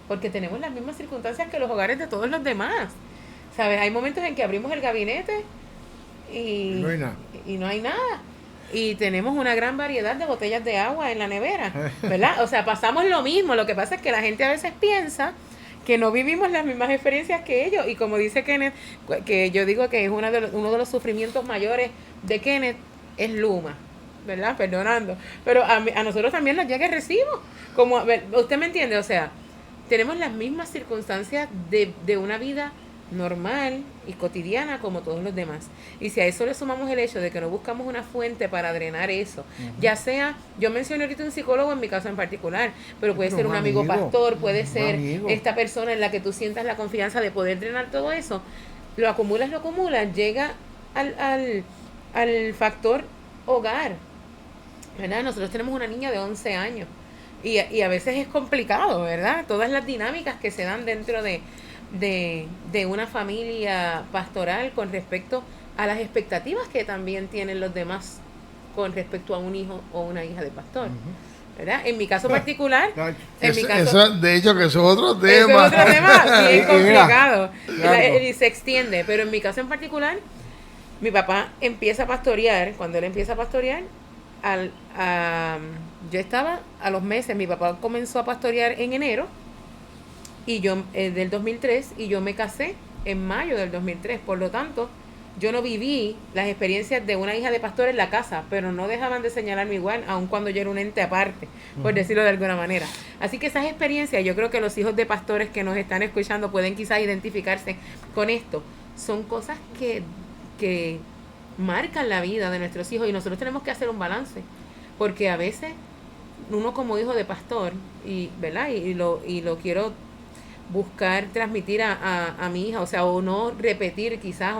Speaker 3: Porque tenemos las mismas circunstancias que los hogares de todos los demás. ¿Sabes? Hay momentos en que abrimos el gabinete y no hay nada. Y tenemos una gran variedad de botellas de agua en la nevera, ¿verdad? O sea, pasamos lo mismo. Lo que pasa es que la gente a veces piensa que no vivimos las mismas experiencias que ellos. Y como dice Kenneth, que yo digo que es uno de los sufrimientos mayores de Kenneth, es Luma, ¿verdad? Perdonando. Pero a nosotros también nos llega el recibo. Como, ¿usted me entiende? O sea, tenemos las mismas circunstancias de una vida normal y cotidiana como todos los demás. Y si a eso le sumamos el hecho de que no buscamos una fuente para drenar eso, ya sea, yo mencioné ahorita un psicólogo en mi caso en particular, pero puede ser un amigo pastor, puede ser esta persona en la que tú sientas la confianza de poder drenar todo eso, lo acumulas, llega al factor hogar, ¿verdad? Nosotros tenemos una niña de 11 años y a veces es complicado, ¿verdad? Todas las dinámicas que se dan dentro de una familia pastoral con respecto a las expectativas que también tienen los demás con respecto a un hijo o una hija de pastor, ¿verdad? En mi caso particular,
Speaker 1: de hecho que eso es otro tema.
Speaker 3: Eso es otro tema bien complicado y se extiende, pero en mi caso en particular, mi papá empieza a pastorear. Cuando él empieza a pastorear, yo estaba a los meses, mi papá comenzó a pastorear en enero y yo del 2003 y yo me casé en mayo del 2003, por lo tanto yo no viví las experiencias de una hija de pastor en la casa, pero no dejaban de señalarme igual, aun cuando yo era un ente aparte, por decirlo de alguna manera. Así que esas experiencias, yo creo que los hijos de pastores que nos están escuchando pueden quizás identificarse con esto. Son cosas que marcan la vida de nuestros hijos y nosotros tenemos que hacer un balance, porque a veces uno como hijo de pastor, ¿verdad? Y lo quiero buscar transmitir a mi hija, o sea, o no repetir quizás,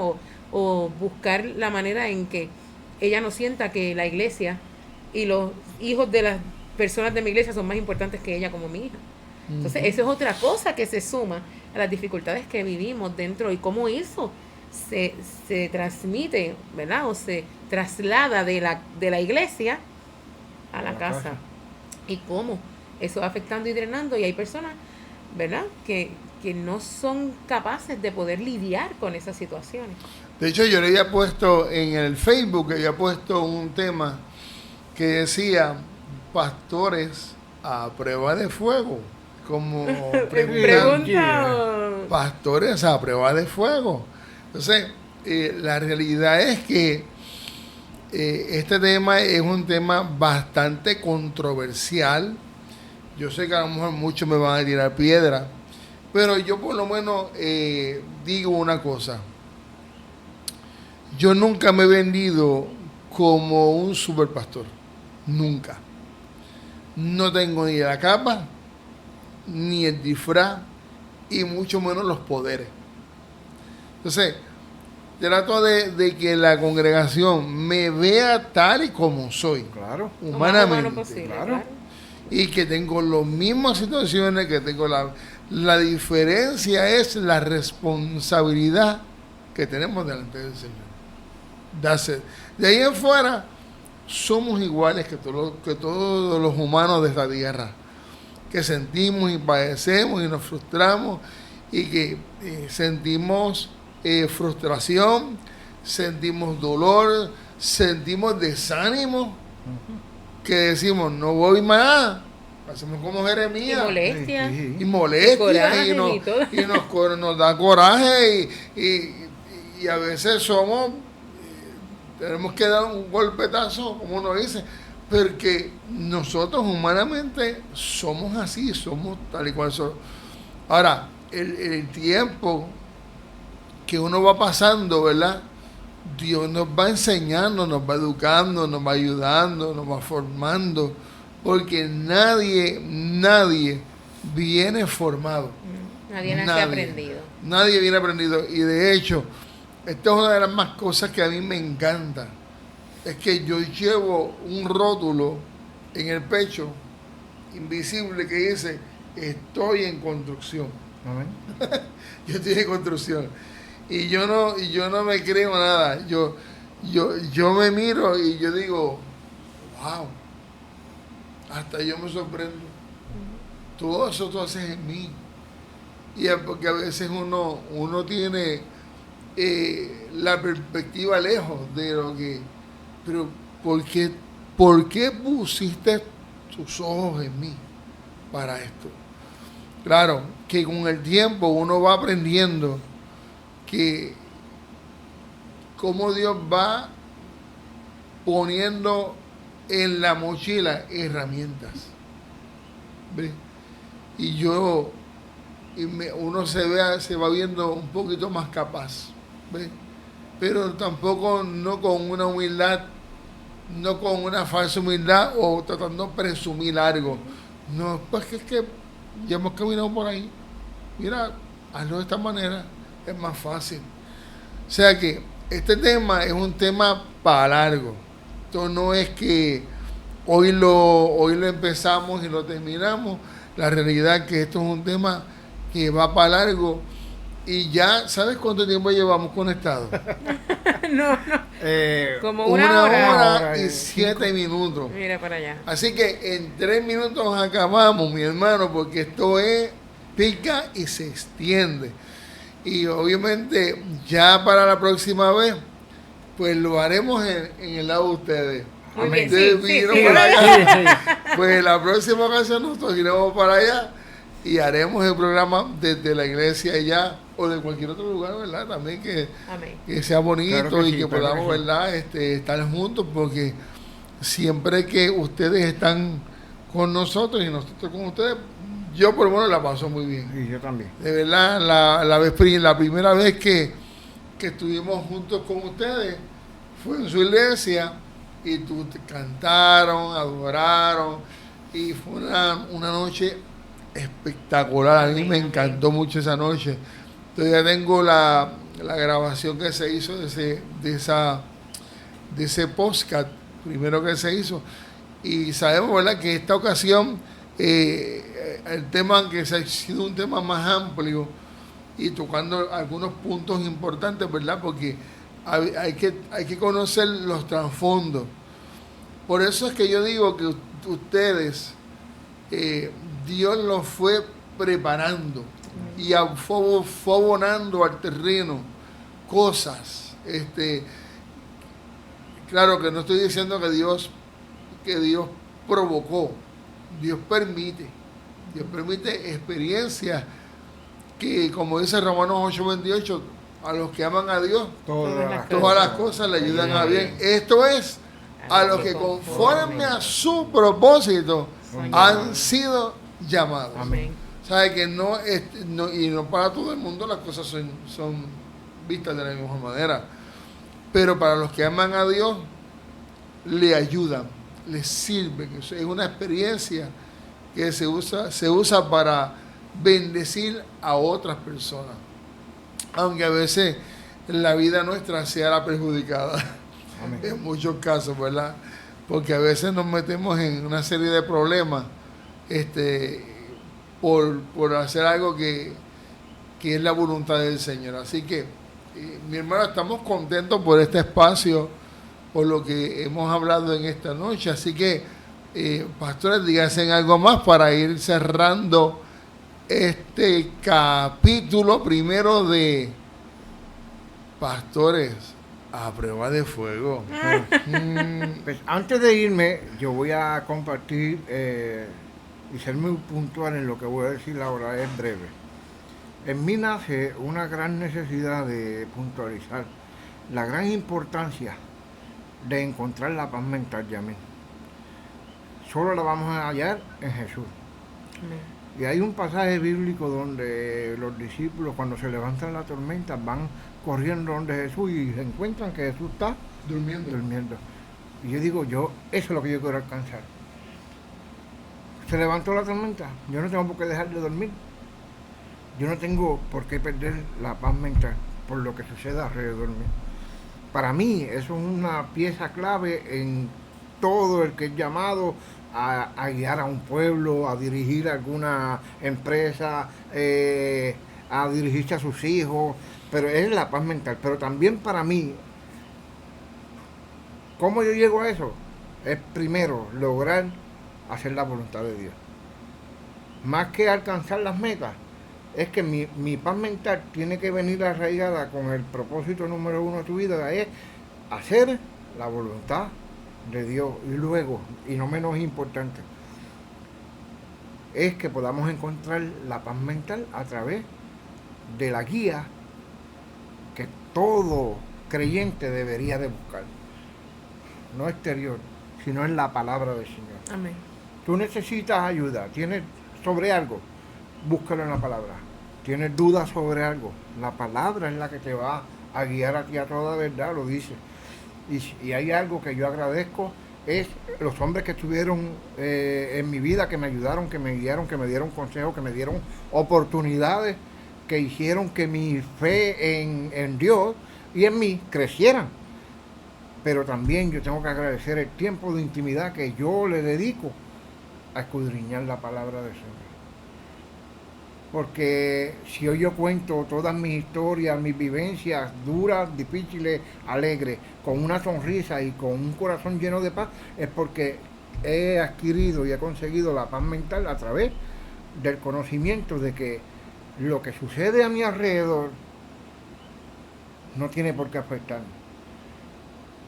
Speaker 3: o buscar la manera en que ella no sienta que la iglesia y los hijos de las personas de mi iglesia son más importantes que ella como mi hija. Entonces, eso es otra cosa que se suma a las dificultades que vivimos dentro y cómo eso se transmite, ¿verdad? O se traslada de la iglesia a la casa. Y cómo eso va afectando y drenando, y hay personas, ¿verdad?, que no son capaces de poder lidiar con esas situaciones.
Speaker 1: De hecho, yo le había puesto en el Facebook, había puesto un tema que decía pastores a prueba de fuego, como
Speaker 3: pregunta.
Speaker 1: Pastores a prueba de fuego. Entonces, la realidad es que este tema es un tema bastante controversial. Yo sé que a lo mejor muchos me van a tirar piedra, pero yo por lo menos digo una cosa. Yo nunca me he vendido como un superpastor. Nunca. No tengo ni la capa, ni el disfraz, y mucho menos los poderes. Entonces, trato de que la congregación me vea tal y como soy.
Speaker 2: Claro.
Speaker 1: Humanamente.
Speaker 3: Posible,
Speaker 2: claro.
Speaker 1: Y que tengo las mismas situaciones, que tengo la diferencia es la responsabilidad que tenemos delante del Señor. De ahí en fuera somos iguales que todos los humanos de esta tierra, que sentimos y padecemos y nos frustramos y que sentimos frustración, sentimos dolor, sentimos desánimo. que decimos, no voy más, hacemos como Jeremías.
Speaker 3: Y molestia.
Speaker 1: Y molestia.
Speaker 3: Y coraje,
Speaker 1: y nos da coraje y a veces tenemos que dar un golpetazo, como uno dice, porque nosotros humanamente somos así, somos tal y cual somos. Ahora, el tiempo que uno va pasando, ¿verdad? Dios nos va enseñando, nos va educando, nos va ayudando, nos va formando, porque nadie viene formado.
Speaker 3: Nadie nace aprendido.
Speaker 1: Nadie viene aprendido. Y de hecho, esta es una de las más cosas que a mí me encanta. Es que yo llevo un rótulo en el pecho, invisible, que dice, estoy en construcción.
Speaker 2: Amén.
Speaker 1: Yo estoy en construcción. Y yo no me creo nada. Yo me miro y yo digo, wow, hasta yo me sorprendo. Todo eso tú haces en mí. Y es porque a veces uno tiene la perspectiva lejos de lo que... Pero ¿por qué pusiste tus ojos en mí para esto? Claro, que con el tiempo uno va aprendiendo que cómo Dios va poniendo en la mochila herramientas. ¿Ves? Y uno se va viendo un poquito más capaz. ¿Ves? Pero tampoco no con una humildad, no con una falsa humildad o tratando de presumir algo. No, pues que es que ya hemos caminado por ahí. Mira, hazlo de esta manera, es más fácil. O sea que este tema es un tema para largo. Esto no es que hoy lo empezamos y lo terminamos. La realidad es que esto es un tema que va para largo. Y ya, ¿sabes cuánto tiempo llevamos conectados?
Speaker 3: No. Como
Speaker 1: una
Speaker 3: hora.
Speaker 1: hora y 7 minutos.
Speaker 3: Mira para allá.
Speaker 1: Así que en 3 minutos acabamos, mi hermano, porque esto pica y se extiende. Y obviamente ya para la próxima vez, pues lo haremos en el lado de ustedes.
Speaker 3: Muy bien,
Speaker 1: Ustedes
Speaker 3: sí,
Speaker 1: vinieron
Speaker 3: sí.
Speaker 1: por allá. Pues la próxima ocasión nosotros iremos para allá y haremos el programa desde la iglesia allá o de cualquier otro lugar, ¿verdad? También que sea bonito,
Speaker 2: claro que
Speaker 1: y
Speaker 2: sí,
Speaker 1: que
Speaker 2: claro
Speaker 1: podamos,
Speaker 2: que sí,
Speaker 1: ¿verdad? Estar juntos, porque siempre que ustedes están con nosotros y nosotros con ustedes, yo por lo menos la paso muy bien.
Speaker 2: Y yo también.
Speaker 1: De verdad, la primera vez que estuvimos juntos con ustedes fue en su iglesia y cantaron, adoraron y fue una noche espectacular. A mí me encantó mucho esa noche. Todavía tengo la grabación que se hizo de ese podcast primero que se hizo, y sabemos, ¿verdad?, que esta ocasión el tema que se ha sido un tema más amplio y tocando algunos puntos importantes, ¿verdad?, porque hay que conocer los trasfondos. Por eso es que yo digo que ustedes, Dios los fue preparando y fue abonando al terreno cosas. Claro que no estoy diciendo que Dios provocó, Dios permite experiencias que, como dice Romanos 8:28, a los que aman a Dios, todas las cosas le ayudan a bien. Esto es a los que conforme a su propósito han sido llamados.
Speaker 3: Amén.
Speaker 1: ¿Sabe que y no para todo el mundo las cosas son vistas de la misma manera? Pero para los que aman a Dios, le ayudan, les sirven. Es una experiencia que se usa para bendecir a otras personas. Aunque a veces la vida nuestra sea la perjudicada. Amén. En muchos casos, ¿verdad? Porque a veces nos metemos en una serie de problemas por hacer algo que es la voluntad del Señor. Así que, mi hermano, estamos contentos por este espacio, por lo que hemos hablado en esta noche. Así que, pastores, díganse algo más para ir cerrando este capítulo primero de Pastores A prueba de fuego.
Speaker 2: Pues antes de irme, yo voy a compartir y ser muy puntual en lo que voy a decir ahora, es breve. En mí nace una gran necesidad de puntualizar la gran importancia de encontrar la paz mental, Yamil. Solo la vamos a hallar en Jesús.
Speaker 3: Amén.
Speaker 2: Y hay un pasaje bíblico donde los discípulos, cuando se levantan la tormenta, van corriendo donde Jesús y se encuentran que Jesús está durmiendo. Y yo digo, eso es lo que yo quiero alcanzar. Se levantó la tormenta, yo no tengo por qué dejar de dormir. Yo no tengo por qué perder la paz mental por lo que suceda alrededor mío. Para mí eso es una pieza clave en todo el que es llamado a guiar a un pueblo, a dirigir alguna empresa, a dirigirse a sus hijos, pero es la paz mental. Pero también para mí, ¿cómo yo llego a eso? Es primero lograr hacer la voluntad de Dios. Más que alcanzar las metas, es que mi paz mental tiene que venir arraigada con el propósito número uno de tu vida, es hacer la voluntad de Dios. Y luego, y no menos importante, es que podamos encontrar la paz mental a través de la guía que todo creyente debería de buscar. No exterior, sino en la palabra del Señor.
Speaker 3: Amén.
Speaker 2: Tú necesitas ayuda, tienes sobre algo, búscalo en la palabra. Tienes dudas sobre algo, la palabra es la que te va a guiar a ti a toda verdad, lo dice. Y hay algo que yo agradezco, es los hombres que estuvieron en mi vida, que me ayudaron, que me guiaron, que me dieron consejos, que me dieron oportunidades, que hicieron que mi fe en Dios y en mí crecieran. Pero también yo tengo que agradecer el tiempo de intimidad que yo le dedico a escudriñar la palabra del Señor. Porque si hoy yo cuento todas mis historias, mis vivencias duras, difíciles, alegres, con una sonrisa y con un corazón lleno de paz, es porque he adquirido y he conseguido la paz mental a través del conocimiento de que lo que sucede a mi alrededor no tiene por qué afectarme.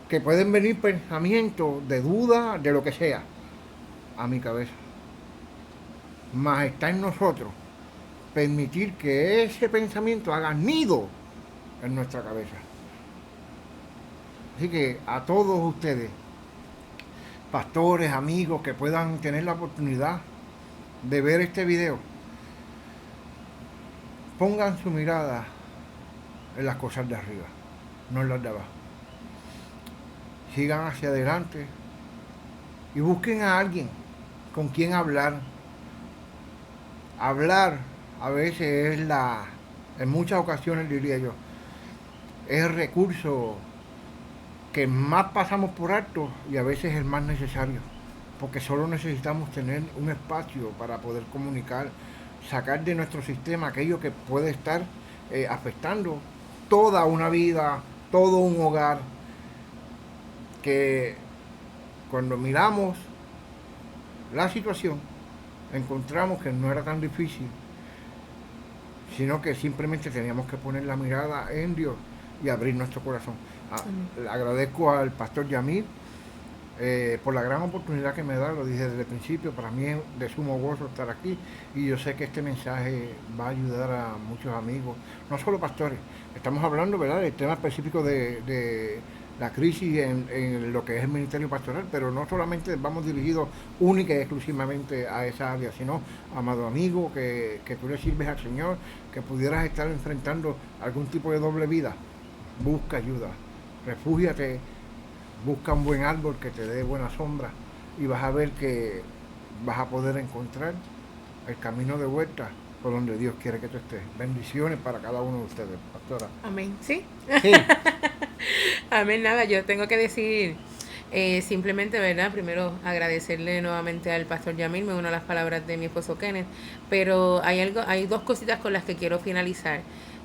Speaker 2: Que pueden venir pensamientos de duda, de lo que sea, a mi cabeza. Mas está en nosotros permitir que ese pensamiento haga nido en nuestra cabeza. Así que a todos ustedes, pastores, amigos, que puedan tener la oportunidad de ver este video, pongan su mirada en las cosas de arriba, no en las de abajo. Sigan hacia adelante y busquen a alguien con quien hablar. Hablar a veces es en muchas ocasiones diría yo, es el recurso que más pasamos por alto y a veces es el más necesario, porque solo necesitamos tener un espacio para poder comunicar, sacar de nuestro sistema aquello que puede estar afectando toda una vida, todo un hogar, que cuando miramos la situación encontramos que no era tan difícil, sino que simplemente teníamos que poner la mirada en Dios y abrir nuestro corazón. Agradezco al pastor Yamil por la gran oportunidad que me da, lo dije desde el principio, para mí es de sumo gozo estar aquí y yo sé que este mensaje va a ayudar a muchos amigos, no solo pastores, estamos hablando, ¿verdad?, del tema específico de la crisis en lo que es el ministerio pastoral, pero no solamente vamos dirigidos única y exclusivamente a esa área, sino, amado amigo, que tú le sirves al Señor, que pudieras estar enfrentando algún tipo de doble vida, busca ayuda, refúgiate, busca un buen árbol que te dé buena sombra y vas a ver que vas a poder encontrar el camino de vuelta por donde Dios quiere que tú estés. Bendiciones para cada uno de ustedes, pastora.
Speaker 3: Amén. ¿Sí?
Speaker 2: Sí.
Speaker 3: Amén. Nada, yo tengo que decir simplemente, ¿verdad? Primero agradecerle nuevamente al pastor Yamil, me uno a las palabras de mi esposo Kenneth, pero hay dos cositas con las que quiero finalizar.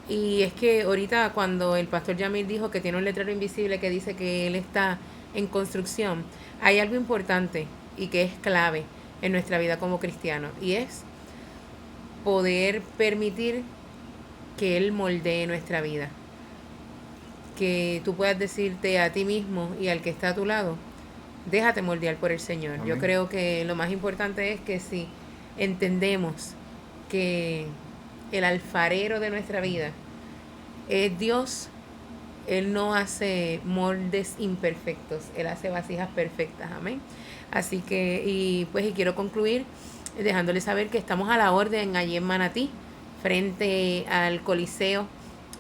Speaker 3: Y es que ahorita cuando el pastor Yamil dijo que tiene un letrero invisible que dice que él está en construcción, hay algo importante y que es clave en nuestra vida como cristianos, y es poder permitir que Él moldee nuestra vida, que tú puedas decirte a ti mismo y al que está a tu lado, déjate moldear por el Señor.
Speaker 2: Amén.
Speaker 3: Yo creo que lo más importante es que si entendemos que el alfarero de nuestra vida es Dios, Él no hace moldes imperfectos, Él hace vasijas perfectas, amén. Así que, y quiero concluir dejándole saber que estamos a la orden allí en Manatí, frente al Coliseo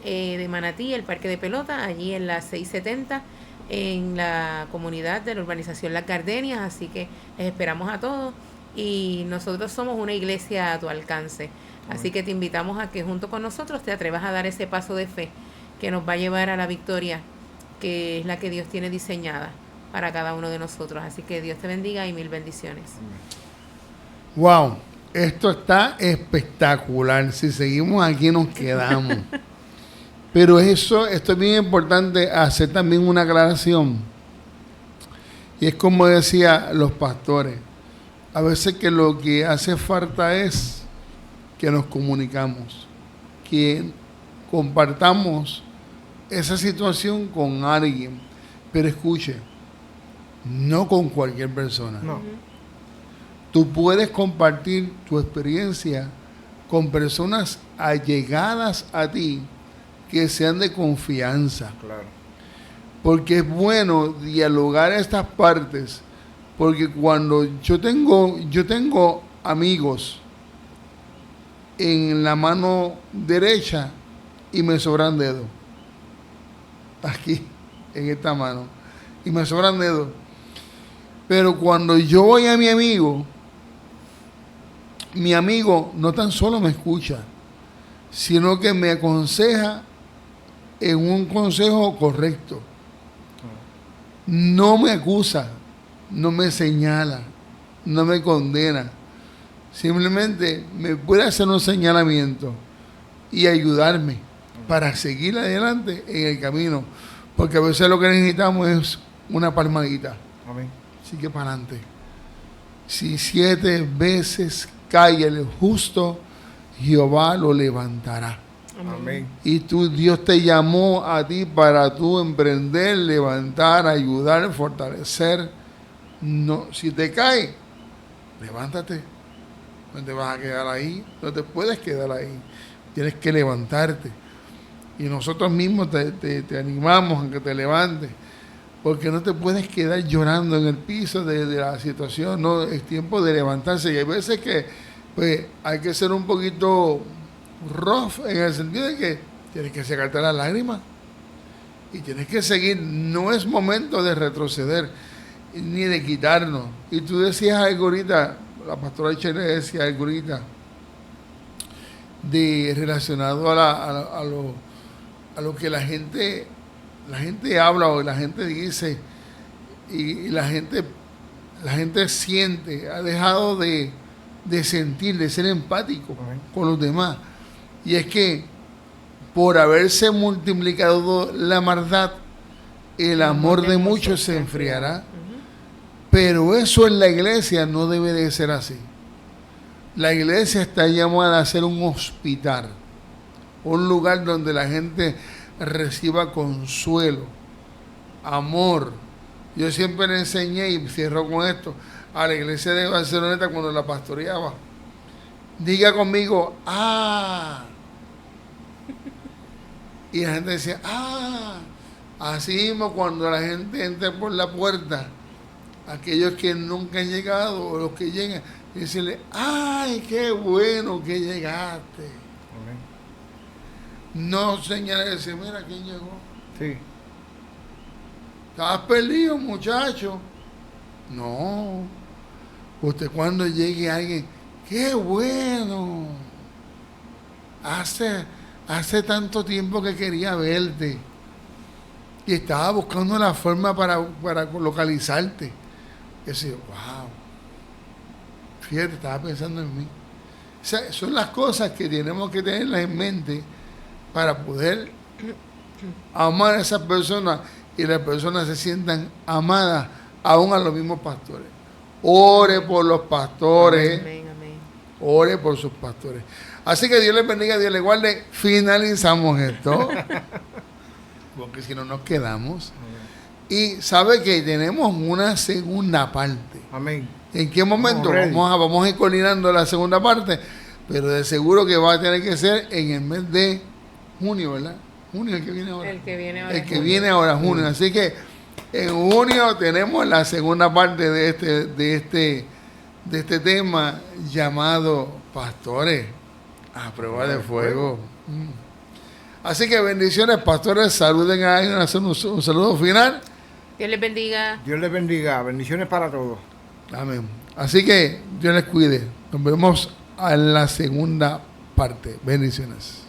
Speaker 3: de Manatí, el parque de pelota, allí en la 670, en la comunidad de la urbanización Las Gardenias. Así que les esperamos a todos y nosotros somos una iglesia a tu alcance. Así que te invitamos a que junto con nosotros te atrevas a dar ese paso de fe que nos va a llevar a la victoria, que es la que Dios tiene diseñada para cada uno de nosotros. Así que Dios te bendiga y mil bendiciones.
Speaker 1: Wow, esto está espectacular. Si seguimos aquí nos quedamos. Pero esto es bien importante hacer también una aclaración. Y es como decía los pastores, a veces que lo que hace falta es que nos comunicamos, que compartamos esa situación con alguien. Pero escuche, no con cualquier persona.
Speaker 2: No.
Speaker 1: Tú puedes compartir tu experiencia con personas allegadas a ti que sean de confianza.
Speaker 2: Claro.
Speaker 1: Porque es bueno dialogar estas partes, porque cuando yo tengo amigos en la mano derecha y me sobran dedos, aquí, en esta mano, y me sobran dedos, pero cuando yo voy a mi amigo no tan solo me escucha, sino que me aconseja en un consejo correcto. No me acusa, no me señala, no me condena. Simplemente me puede hacer un señalamiento y ayudarme para seguir adelante en el camino. Porque a veces lo que necesitamos es una palmadita.
Speaker 2: Amén.
Speaker 1: Así que para adelante. Si 7 veces cae el justo, Jehová lo levantará.
Speaker 2: Amén.
Speaker 1: Y Dios te llamó a ti para tú emprender, levantar, ayudar, fortalecer. No, si te cae, levántate. No te vas a quedar ahí, no te puedes quedar ahí. Tienes que levantarte. Y nosotros mismos te animamos a que te levantes, porque no te puedes quedar llorando en el piso de la situación. No, es tiempo de levantarse. Y hay veces que pues, hay que ser un poquito rough en el sentido de que tienes que secarte las lágrimas y tienes que seguir. No es momento de retroceder ni de quitarnos. Y tú decías algo ahorita, la pastora Chele decía algo ahorita relacionado a lo que la gente habla o la gente dice y la gente siente, ha dejado de sentir, de ser empático con los demás. Y es que por haberse multiplicado la maldad, el amor de muchos se enfriará. Pero eso en la iglesia no debe de ser así. La iglesia está llamada a ser un hospital, un lugar donde la gente reciba consuelo, amor. Yo siempre le enseñé, y cierro con esto, a la iglesia de Barceloneta cuando la pastoreaba. Diga conmigo, ¡ah! Y la gente decía, ¡ah! Así mismo cuando la gente entra por la puerta, aquellos que nunca han llegado o los que llegan, y decirle, ¡ay, qué bueno que llegaste!
Speaker 2: Amén.
Speaker 1: No señales, decir, mira quién llegó.
Speaker 2: Sí.
Speaker 1: ¿Estabas perdido, muchacho? No. Usted cuando llegue alguien, ¡qué bueno! Hace tanto tiempo que quería verte. Y estaba buscando la forma para localizarte. Y decía, wow. Fíjate, estaba pensando en mí. O sea, son las cosas que tenemos que tenerlas en mente para poder amar a esas personas y las personas se sientan amadas aún a los mismos pastores. Ore por los pastores.
Speaker 3: Amén, amén.
Speaker 1: Ore por sus pastores. Así que Dios les bendiga, Dios les guarde. Finalizamos esto. porque si no nos quedamos. Y sabe que tenemos una segunda parte.
Speaker 2: Amén.
Speaker 1: ¿En qué momento?
Speaker 2: Ready.
Speaker 1: Vamos a ir coordinando la segunda parte, pero de seguro que va a tener que ser en el mes de junio, ¿verdad? Junio es el que viene ahora.
Speaker 3: El que viene ahora.
Speaker 1: El que viene ahora, junio. Así que en junio tenemos la segunda parte de este tema llamado Pastores a prueba de fuego. Así que bendiciones, pastores. Saluden a alguien, hacer un saludo final.
Speaker 3: Dios les bendiga.
Speaker 2: Dios les bendiga. Bendiciones para todos.
Speaker 1: Amén. Así que Dios les cuide. Nos vemos en la segunda parte. Bendiciones.